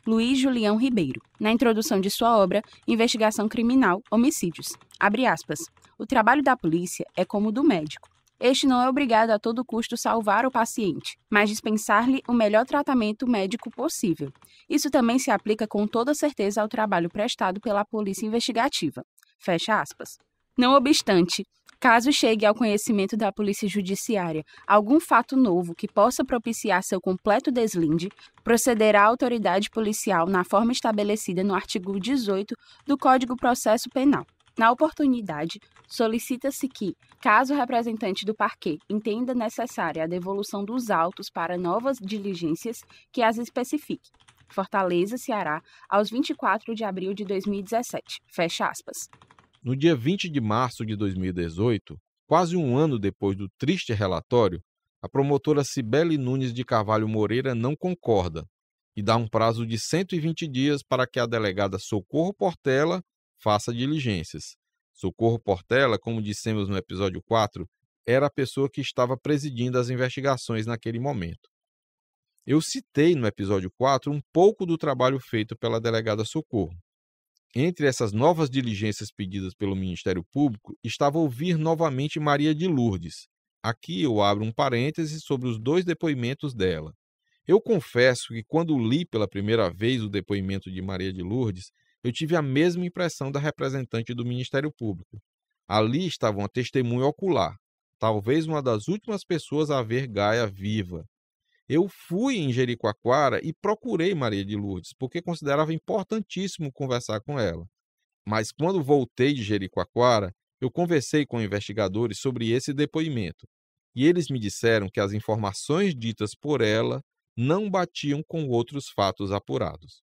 Luiz Julião Ribeiro, na introdução de sua obra Investigação Criminal, Homicídios. Abre aspas. O trabalho da polícia é como o do médico. Este não é obrigado a todo custo salvar o paciente, mas dispensar-lhe o melhor tratamento médico possível. Isso também se aplica com toda certeza ao trabalho prestado pela polícia investigativa. Fecha aspas. Não obstante, caso chegue ao conhecimento da Polícia Judiciária algum fato novo que possa propiciar seu completo deslinde, procederá a autoridade policial na forma estabelecida no artigo 18 do Código Processo Penal. Na oportunidade, solicita-se que, caso o representante do parquê entenda necessária a devolução dos autos para novas diligências, que as especifique. Fortaleza, Ceará, aos 24 de abril de 2017. Fecha aspas. No dia 20 de março de 2018, quase um ano depois do triste relatório, a promotora Cibele Nunes de Carvalho Moreira não concorda e dá um prazo de 120 dias para que a delegada Socorro Portela faça diligências. Socorro Portela, como dissemos no episódio 4, era a pessoa que estava presidindo as investigações naquele momento. Eu citei no episódio 4 um pouco do trabalho feito pela delegada Socorro. Entre essas novas diligências pedidas pelo Ministério Público estava ouvir novamente Maria de Lourdes. Aqui eu abro um parêntese sobre os 2 depoimentos dela. Eu confesso que quando li pela primeira vez o depoimento de Maria de Lourdes, eu tive a mesma impressão da representante do Ministério Público. Ali estava uma testemunha ocular, talvez uma das últimas pessoas a ver Gaia viva. Eu fui em Jericoacoara e procurei Maria de Lourdes, porque considerava importantíssimo conversar com ela. Mas quando voltei de Jericoacoara, eu conversei com investigadores sobre esse depoimento, e eles me disseram que as informações ditas por ela não batiam com outros fatos apurados.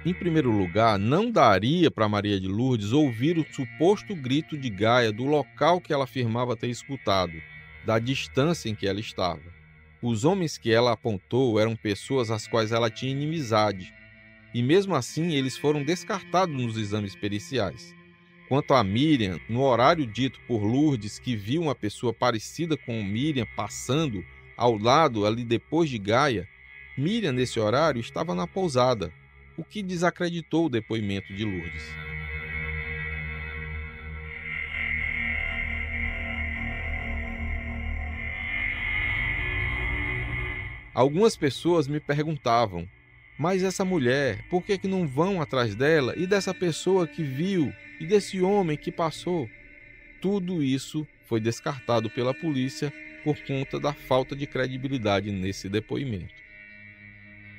Em primeiro lugar, não daria para Maria de Lourdes ouvir o suposto grito de Gaia do local que ela afirmava ter escutado, da distância em que ela estava. Os homens que ela apontou eram pessoas às quais ela tinha inimizade, e mesmo assim eles foram descartados nos exames periciais. Quanto a Miriam, no horário dito por Lourdes que viu uma pessoa parecida com Miriam passando ao lado ali depois de Gaia, Miriam nesse horário estava na pousada, o que desacreditou o depoimento de Lourdes. Algumas pessoas me perguntavam, mas essa mulher, por que não vão atrás dela e dessa pessoa que viu e desse homem que passou? Tudo isso foi descartado pela polícia por conta da falta de credibilidade nesse depoimento.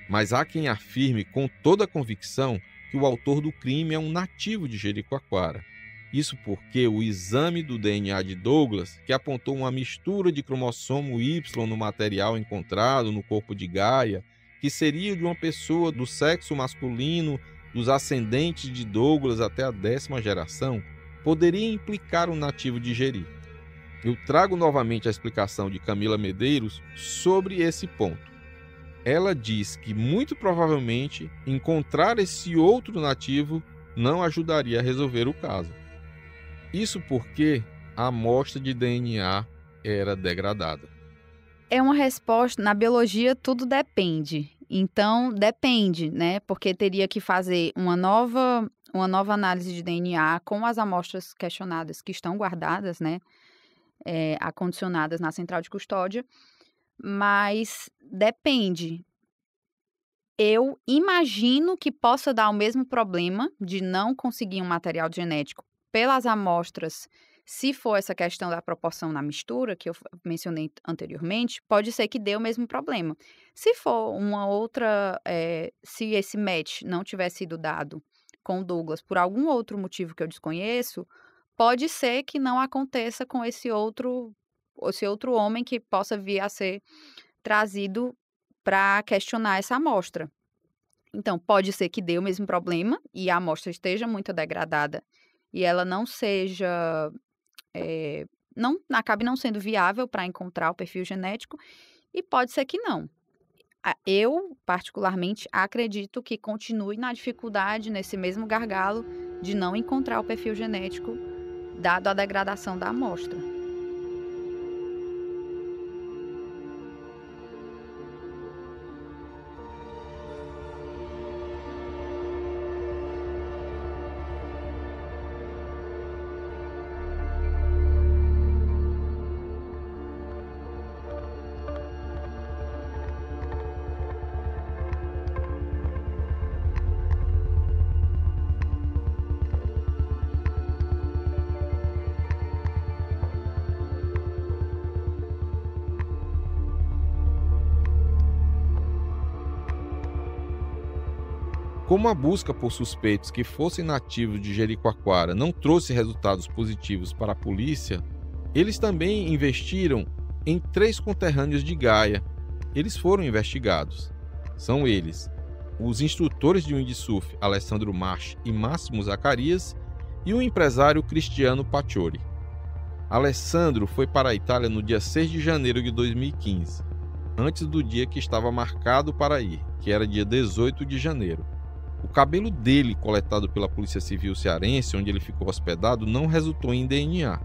Mas há quem afirme com toda a convicção que o autor do crime é um nativo de Jericoacoara. Isso porque o exame do DNA de Douglas, que apontou uma mistura de cromossomo Y no material encontrado no corpo de Gaia, que seria de uma pessoa do sexo masculino dos ascendentes de Douglas até a 10ª geração, poderia implicar um nativo de Jeri. Eu trago novamente a explicação de Camila Medeiros sobre esse ponto. Ela diz que, muito provavelmente, encontrar esse outro nativo não ajudaria a resolver o caso. Isso porque a amostra de DNA era degradada. É uma resposta, na biologia tudo depende. Então, depende, né? Porque teria que fazer uma nova análise de DNA com as amostras questionadas que estão guardadas, né? Acondicionadas na central de custódia. Mas depende. Eu imagino que possa dar o mesmo problema de não conseguir um material genético pelas amostras. Se for essa questão da proporção na mistura, que eu mencionei anteriormente, pode ser que dê o mesmo problema. Se for uma outra, se esse match não tiver sido dado com o Douglas por algum outro motivo que eu desconheço, pode ser que não aconteça com esse outro homem que possa vir a ser trazido para questionar essa amostra. Então, pode ser que dê o mesmo problema e a amostra esteja muito degradada e ela não seja... acabe não sendo viável para encontrar o perfil genético, e pode ser que não. Eu, particularmente, acredito que continue na dificuldade, nesse mesmo gargalo, de não encontrar o perfil genético, dado a degradação da amostra. Como a busca por suspeitos que fossem nativos de Jericoacoara não trouxe resultados positivos para a polícia, eles também investiram em 3 conterrâneos de Gaia. Eles foram investigados. São eles: os instrutores de windsurf Alessandro March e Máximo Zacarias e o empresário Cristiano Pacciori. Alessandro foi para a Itália no dia 6 de janeiro de 2015, antes do dia que estava marcado para ir, que era dia 18 de janeiro. O cabelo dele, coletado pela Polícia Civil cearense, onde ele ficou hospedado, não resultou em DNA,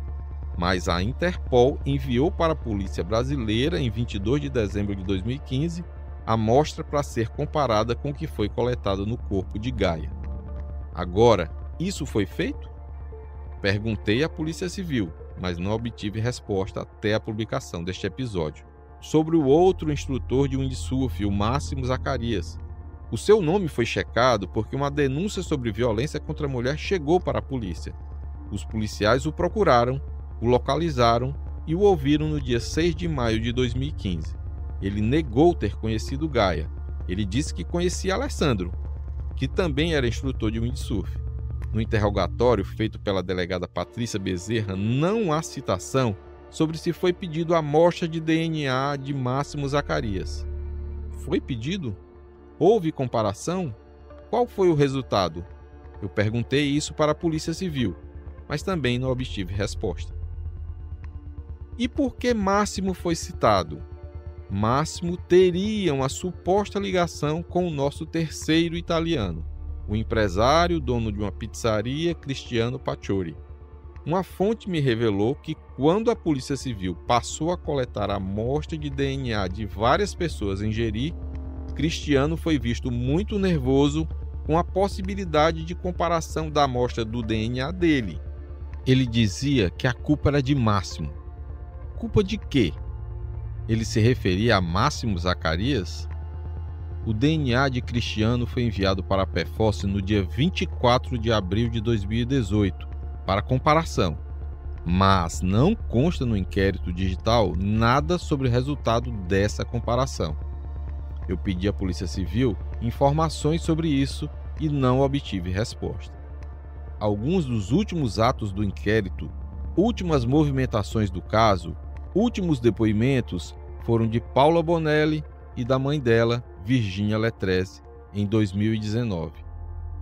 mas a Interpol enviou para a Polícia Brasileira, em 22 de dezembro de 2015, a amostra para ser comparada com o que foi coletado no corpo de Gaia. Agora, isso foi feito? Perguntei à Polícia Civil, mas não obtive resposta até a publicação deste episódio. Sobre o outro instrutor de windsurf, o Máximo Zacarias. O seu nome foi checado porque uma denúncia sobre violência contra a mulher chegou para a polícia. Os policiais o procuraram, o localizaram e o ouviram no dia 6 de maio de 2015. Ele negou ter conhecido Gaia. Ele disse que conhecia Alessandro, que também era instrutor de windsurf. No interrogatório feito pela delegada Patrícia Bezerra, não há citação sobre se foi pedido a amostra de DNA de Máximo Zacarias. Foi pedido? Houve comparação? Qual foi o resultado? Eu perguntei isso para a Polícia Civil, mas também não obtive resposta. E por que Máximo foi citado? Máximo teria uma suposta ligação com o nosso terceiro italiano, o empresário, dono de uma pizzaria, Cristiano Pacciori. Uma fonte me revelou que quando a Polícia Civil passou a coletar a amostra de DNA de várias pessoas em Jeri, Cristiano foi visto muito nervoso com a possibilidade de comparação da amostra do DNA dele. Ele dizia que a culpa era de Máximo. Culpa de quê? Ele se referia a Máximo Zacarias? O DNA de Cristiano foi enviado para a PFOS no dia 24 de abril de 2018, para comparação. Mas não consta no inquérito digital nada sobre o resultado dessa comparação. Eu pedi à Polícia Civil informações sobre isso e não obtive resposta. Alguns dos últimos atos do inquérito, últimas movimentações do caso, últimos depoimentos foram de Paula Bonelli e da mãe dela, Virgínia Letreze, em 2019.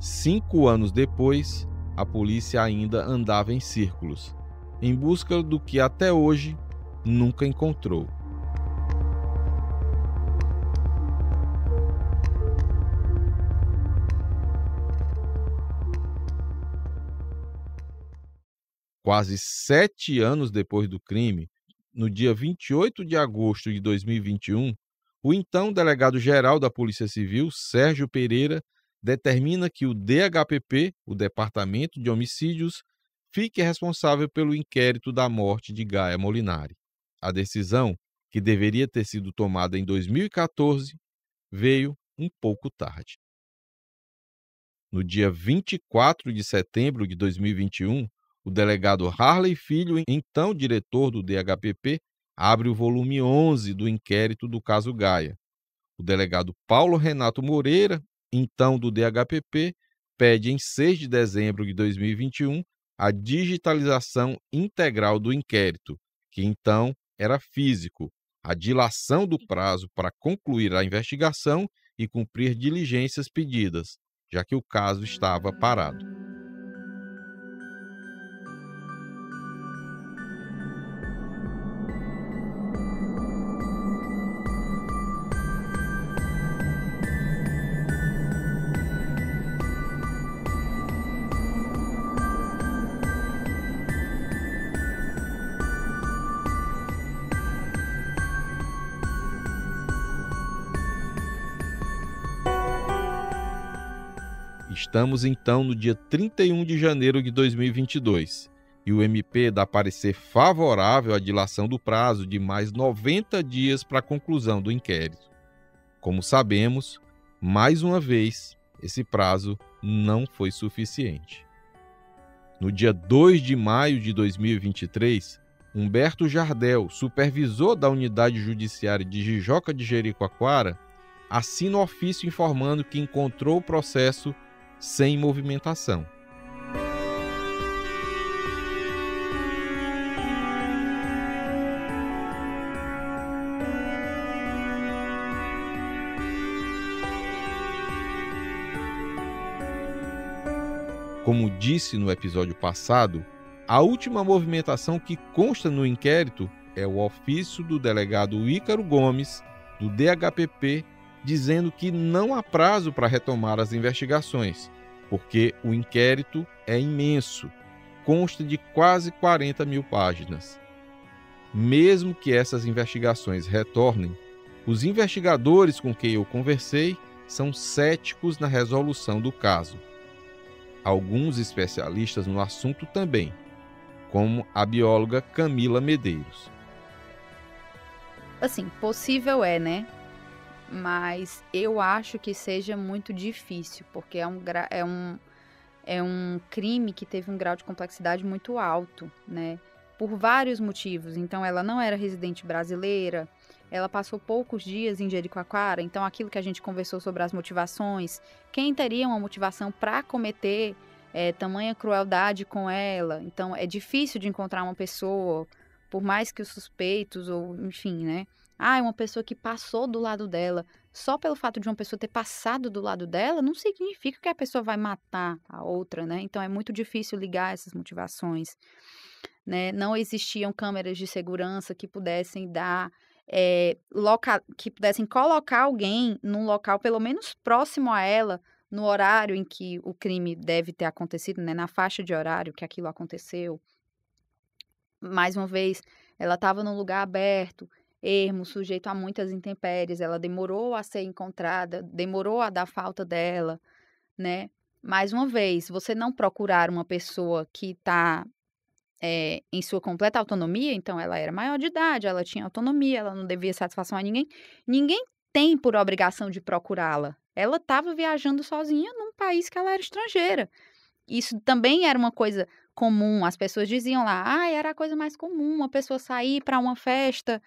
5 anos depois, a polícia ainda andava em círculos, em busca do que até hoje nunca encontrou. Quase 7 anos depois do crime, no dia 28 de agosto de 2021, o então delegado-geral da Polícia Civil, Sérgio Pereira, determina que o DHPP, o Departamento de Homicídios, fique responsável pelo inquérito da morte de Gaia Molinari. A decisão, que deveria ter sido tomada em 2014, veio um pouco tarde. No dia 24 de setembro de 2021, o delegado Harley Filho, então diretor do DHPP, abre o volume 11 do inquérito do caso Gaia. O delegado Paulo Renato Moreira, então do DHPP, pede em 6 de dezembro de 2021 a digitalização integral do inquérito, que então era físico, a dilação do prazo para concluir a investigação e cumprir diligências pedidas, já que o caso estava parado. Estamos então no dia 31 de janeiro de 2022 e o MP dá parecer favorável à dilação do prazo de mais 90 dias para a conclusão do inquérito. Como sabemos, mais uma vez, esse prazo não foi suficiente. No dia 2 de maio de 2023, Humberto Jardel, supervisor da Unidade Judiciária de Jijoca de Jericoacoara, assina ofício informando que encontrou o processo sem movimentação. Como disse no episódio passado, a última movimentação que consta no inquérito é o ofício do delegado Ícaro Gomes, do DHPP, dizendo que não há prazo para retomar as investigações, porque o inquérito é imenso, consta de quase 40 mil páginas. Mesmo que essas investigações retornem, os investigadores com quem eu conversei são céticos na resolução do caso. Alguns especialistas no assunto também, como a bióloga Camila Medeiros. Assim, possível né? Mas eu acho que seja muito difícil, porque é um crime que teve um grau de complexidade muito alto, né? Por vários motivos. Então, ela não era residente brasileira, ela passou poucos dias em Jericoacoara, então aquilo que a gente conversou sobre as motivações, quem teria uma motivação para cometer tamanha crueldade com ela? Então, é difícil de encontrar uma pessoa, por mais que os suspeitos, ou enfim, né? É uma pessoa que passou do lado dela. Só pelo fato de uma pessoa ter passado do lado dela, não significa que a pessoa vai matar a outra, né? Então, é muito difícil ligar essas motivações, né? Não existiam câmeras de segurança que pudessem dar, que pudessem colocar alguém num local pelo menos próximo a ela, no horário em que o crime deve ter acontecido, né? Na faixa de horário que aquilo aconteceu. Mais uma vez, ela estava num lugar aberto, ermo, sujeito a muitas intempéries, ela demorou a ser encontrada, demorou a dar falta dela, né? Mais uma vez, você não procurar uma pessoa que está em sua completa autonomia, então ela era maior de idade, ela tinha autonomia, ela não devia satisfação a ninguém, ninguém tem por obrigação de procurá-la. Ela estava viajando sozinha num país que ela era estrangeira. Isso também era uma coisa comum, as pessoas diziam lá, era a coisa mais comum, uma pessoa sair para uma festa,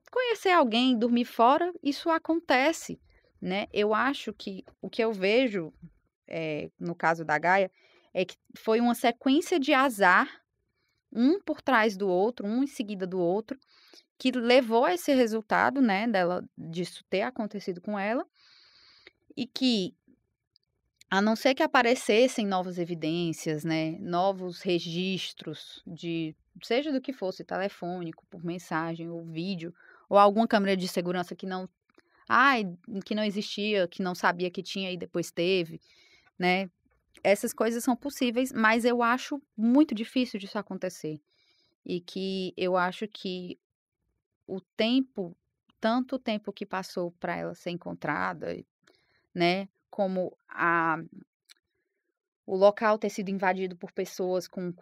conhecer alguém, dormir fora, isso acontece, né? Eu acho que o que eu vejo, no caso da Gaia, é que foi uma sequência de azar, um por trás do outro, um em seguida do outro, que levou a esse resultado, né, disso ter acontecido com ela, e que A não ser que aparecessem novas evidências, né, novos registros seja do que fosse, telefônico, por mensagem ou vídeo, ou alguma câmera de segurança que não existia, que não sabia que tinha e depois teve, né? Essas coisas são possíveis, mas eu acho muito difícil disso acontecer. E que eu acho que tanto tempo que passou para ela ser encontrada, né, como o local ter sido invadido por pessoas com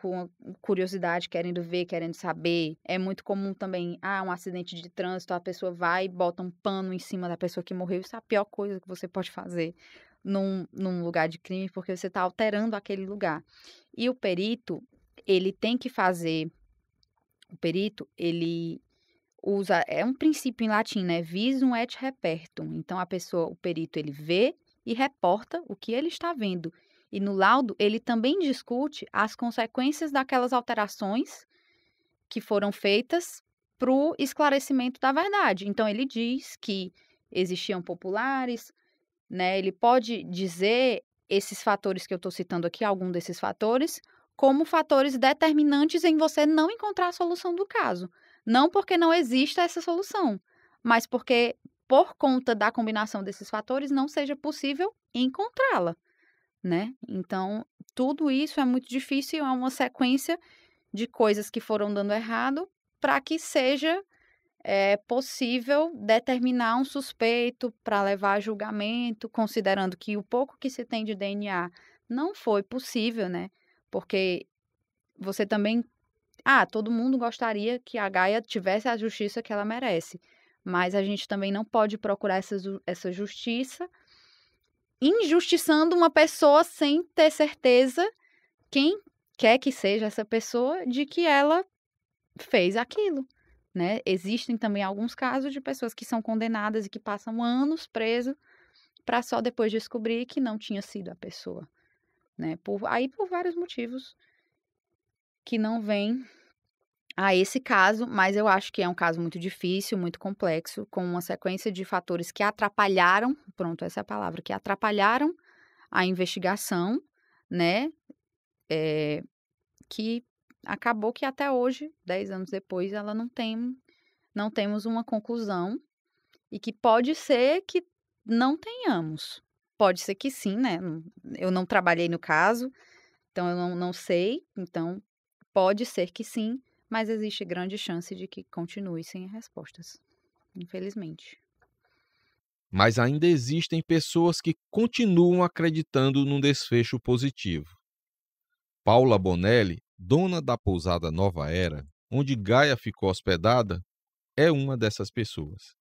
curiosidade, querendo ver, querendo saber. É muito comum também, um acidente de trânsito, a pessoa vai e bota um pano em cima da pessoa que morreu. Isso é a pior coisa que você pode fazer num lugar de crime, porque você está alterando aquele lugar. E o perito, ele tem que fazer... O perito, ele usa... É um princípio em latim, né? Visum et repertum. Então, o perito, ele vê e reporta o que ele está vendo. E no laudo, ele também discute as consequências daquelas alterações que foram feitas para o esclarecimento da verdade. Então, ele diz que existiam populares, né? Ele pode dizer esses fatores que eu estou citando aqui, algum desses fatores, como fatores determinantes em você não encontrar a solução do caso. Não porque não exista essa solução, mas porque, por conta da combinação desses fatores, não seja possível encontrá-la, né? Então, tudo isso é muito difícil, é uma sequência de coisas que foram dando errado para que seja possível determinar um suspeito para levar a julgamento, considerando que o pouco que se tem de DNA não foi possível, né? Porque você também... todo mundo gostaria que a Gaia tivesse a justiça que ela merece, mas a gente também não pode procurar essa justiça injustiçando uma pessoa sem ter certeza, quem quer que seja essa pessoa, de que ela fez aquilo, né? Existem também alguns casos de pessoas que são condenadas e que passam anos preso para só depois descobrir que não tinha sido a pessoa, né? Por vários motivos que não vêm a esse caso, mas eu acho que é um caso muito difícil, muito complexo, com uma sequência de fatores que atrapalharam, pronto, essa é a palavra, que atrapalharam a investigação, né? Que acabou que até hoje, 10 anos depois, ela não temos uma conclusão, e que pode ser que não tenhamos. Pode ser que sim, né? Eu não trabalhei no caso, então eu não sei, então pode ser que sim, mas existe grande chance de que continue sem respostas, infelizmente. Mas ainda existem pessoas que continuam acreditando num desfecho positivo. Paula Bonelli, dona da pousada Nova Era, onde Gaia ficou hospedada, é uma dessas pessoas.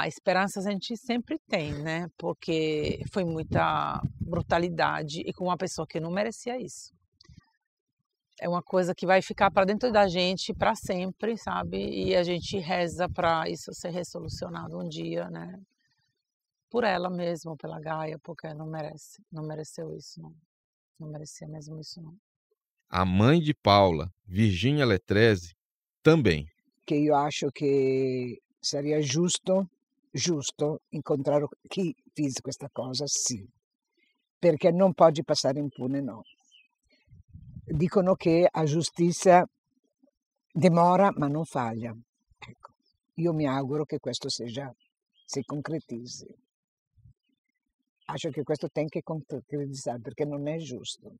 Esperanças a gente sempre tem, né? Porque foi muita brutalidade e com uma pessoa que não merecia isso. É uma coisa que vai ficar para dentro da gente para sempre, sabe? E a gente reza para isso ser resolucionado um dia, né? Por ela mesma, pela Gaia, porque não mereceu isso, não merecia mesmo isso, não. A mãe de Paula, Virgínia Letrese, também. Que eu acho que seria giusto encontrar chi fez questa cosa, sì, perché non pode passare impune, no. Dicono che a giustizia demora ma non falha. Ecco, io mi auguro che questo si concretizzi. Acho che questo tem que concretizzare perché non è giusto.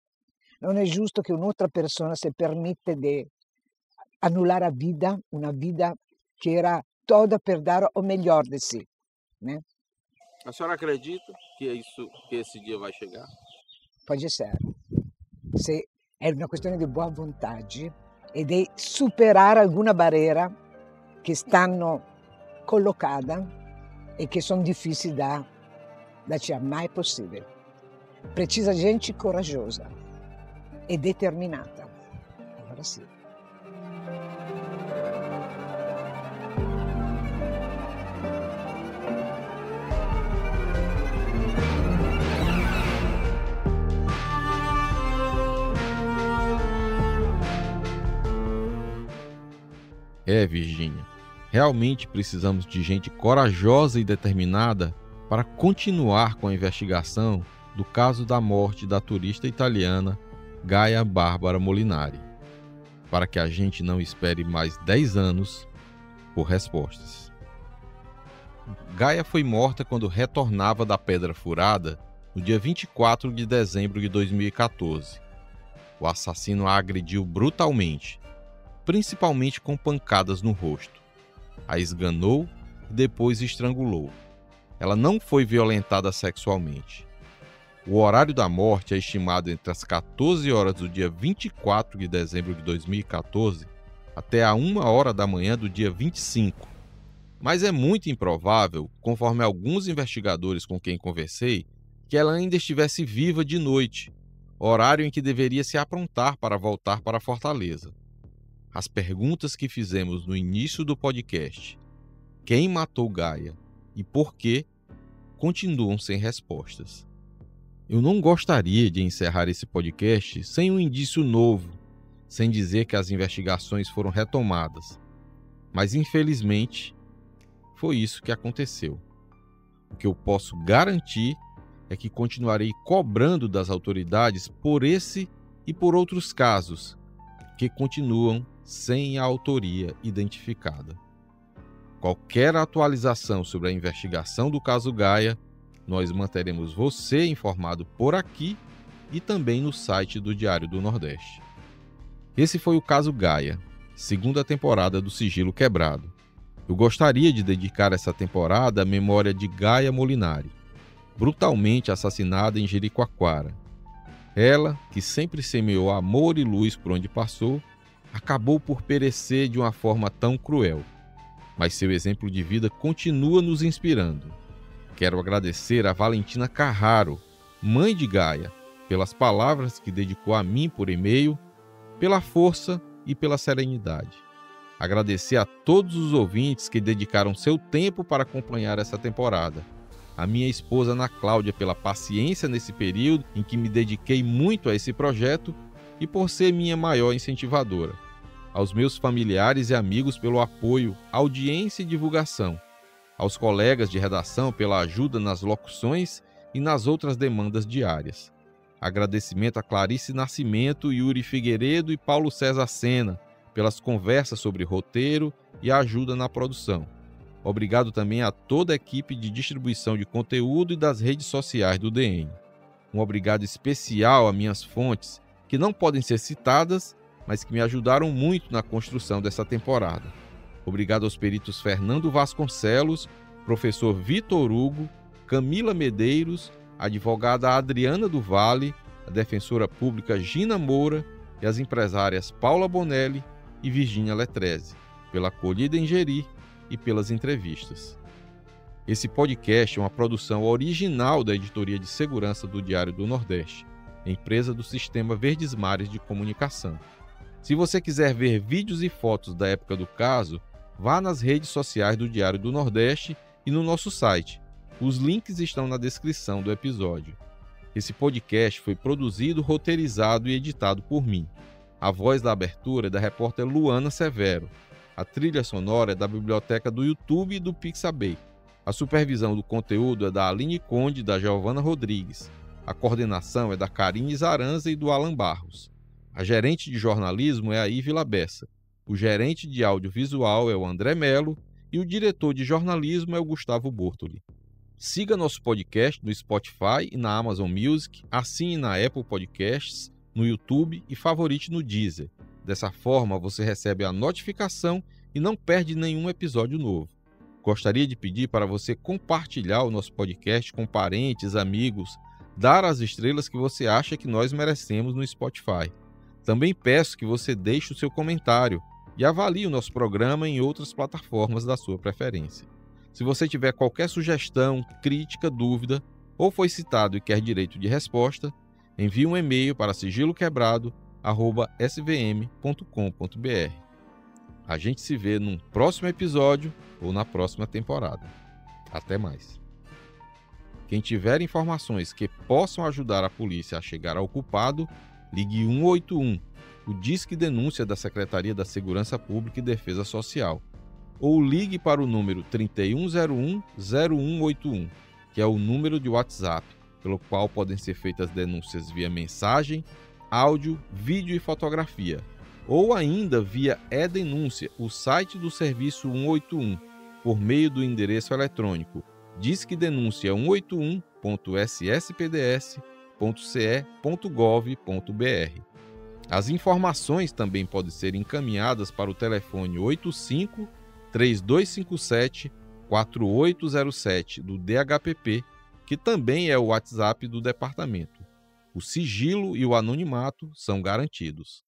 Non è giusto che un'altra persona si permette di annullare a vida, una vida che era toda per dare o melhor de si, né? A senhora acredita que esse dia vai chegar? Pode ser. Se è una questione di buona volontà e di superare alguna barriera che stanno collocate e che sono difficili da tirar, ma è possibile. Precisa gente coraggiosa e determinata. Allora sì. Virgínia, realmente precisamos de gente corajosa e determinada para continuar com a investigação do caso da morte da turista italiana Gaia Bárbara Molinari, para que a gente não espere mais 10 anos por respostas. Gaia foi morta quando retornava da Pedra Furada no dia 24 de dezembro de 2014. O assassino a agrediu brutalmente, principalmente com pancadas no rosto. A esganou e depois estrangulou. Ela não foi violentada sexualmente. O horário da morte é estimado entre as 14 horas do dia 24 de dezembro de 2014 até a 1 hora da manhã do dia 25. Mas é muito improvável, conforme alguns investigadores com quem conversei, que ela ainda estivesse viva de noite, horário em que deveria se aprontar para voltar para Fortaleza. As perguntas que fizemos no início do podcast, quem matou Gaia e por quê, continuam sem respostas. Eu não gostaria de encerrar esse podcast sem um indício novo, sem dizer que as investigações foram retomadas. Mas, infelizmente, foi isso que aconteceu. O que eu posso garantir é que continuarei cobrando das autoridades por esse e por outros casos que continuam sem a autoria identificada. Qualquer atualização sobre a investigação do caso Gaia, nós manteremos você informado por aqui e também no site do Diário do Nordeste. Esse foi o caso Gaia, segunda temporada do Sigilo Quebrado. Eu gostaria de dedicar essa temporada à memória de Gaia Molinari, brutalmente assassinada em Jericoacoara. Ela, que sempre semeou amor e luz por onde passou, acabou por perecer de uma forma tão cruel. Mas seu exemplo de vida continua nos inspirando. Quero agradecer a Valentina Carraro, mãe de Gaia, pelas palavras que dedicou a mim por e-mail, pela força e pela serenidade. Agradecer a todos os ouvintes que dedicaram seu tempo para acompanhar essa temporada. A minha esposa Ana Cláudia pela paciência nesse período em que me dediquei muito a esse projeto e por ser minha maior incentivadora. Aos meus familiares e amigos pelo apoio, audiência e divulgação. Aos colegas de redação pela ajuda nas locuções e nas outras demandas diárias. Agradecimento a Clarice Nascimento, Yuri Figueiredo e Paulo César Sena pelas conversas sobre roteiro e a ajuda na produção. Obrigado também a toda a equipe de distribuição de conteúdo e das redes sociais do DN. Um obrigado especial a minhas fontes, que não podem ser citadas, mas que me ajudaram muito na construção dessa temporada. Obrigado aos peritos Fernando Vasconcelos, professor Vitor Hugo, Camila Medeiros, a advogada Adriana do Vale, a defensora pública Gina Moura e as empresárias Paula Bonelli e Virgínia Letreze, pela acolhida em Jeri e pelas entrevistas. Esse podcast é uma produção original da Editoria de Segurança do Diário do Nordeste, empresa do Sistema Verdes Mares de Comunicação. Se você quiser ver vídeos e fotos da época do caso, vá nas redes sociais do Diário do Nordeste e no nosso site. Os links estão na descrição do episódio. Esse podcast foi produzido, roteirizado e editado por mim. A voz da abertura é da repórter Luana Severo. A trilha sonora é da biblioteca do YouTube e do Pixabay. A supervisão do conteúdo é da Aline Conde e da Giovana Rodrigues. A coordenação é da Karine Zaranza e do Alan Barros. A gerente de jornalismo é a Ivila Bessa. O gerente de audiovisual é o André Melo e o diretor de jornalismo é o Gustavo Bortoli. Siga nosso podcast no Spotify e na Amazon Music, assine na Apple Podcasts, no YouTube e favorite no Deezer. Dessa forma, você recebe a notificação e não perde nenhum episódio novo. Gostaria de pedir para você compartilhar o nosso podcast com parentes, amigos, dar as estrelas que você acha que nós merecemos no Spotify. Também peço que você deixe o seu comentário e avalie o nosso programa em outras plataformas da sua preferência. Se você tiver qualquer sugestão, crítica, dúvida ou foi citado e quer direito de resposta, envie um e-mail para sigiloquebrado@svm.com.br. A gente se vê num próximo episódio ou na próxima temporada. Até mais. Quem tiver informações que possam ajudar a polícia a chegar ao culpado, ligue 181, o Disque Denúncia da Secretaria da Segurança Pública e Defesa Social, ou ligue para o número 3101-0181, que é o número de WhatsApp, pelo qual podem ser feitas denúncias via mensagem, áudio, vídeo e fotografia, ou ainda via e-denúncia, o site do Serviço 181, por meio do endereço eletrônico disquedenuncia181.sspds.ce.gov.br. As informações também podem ser encaminhadas para o telefone 85-3257-4807 do DHPP, que também é o WhatsApp do departamento. O sigilo e o anonimato são garantidos.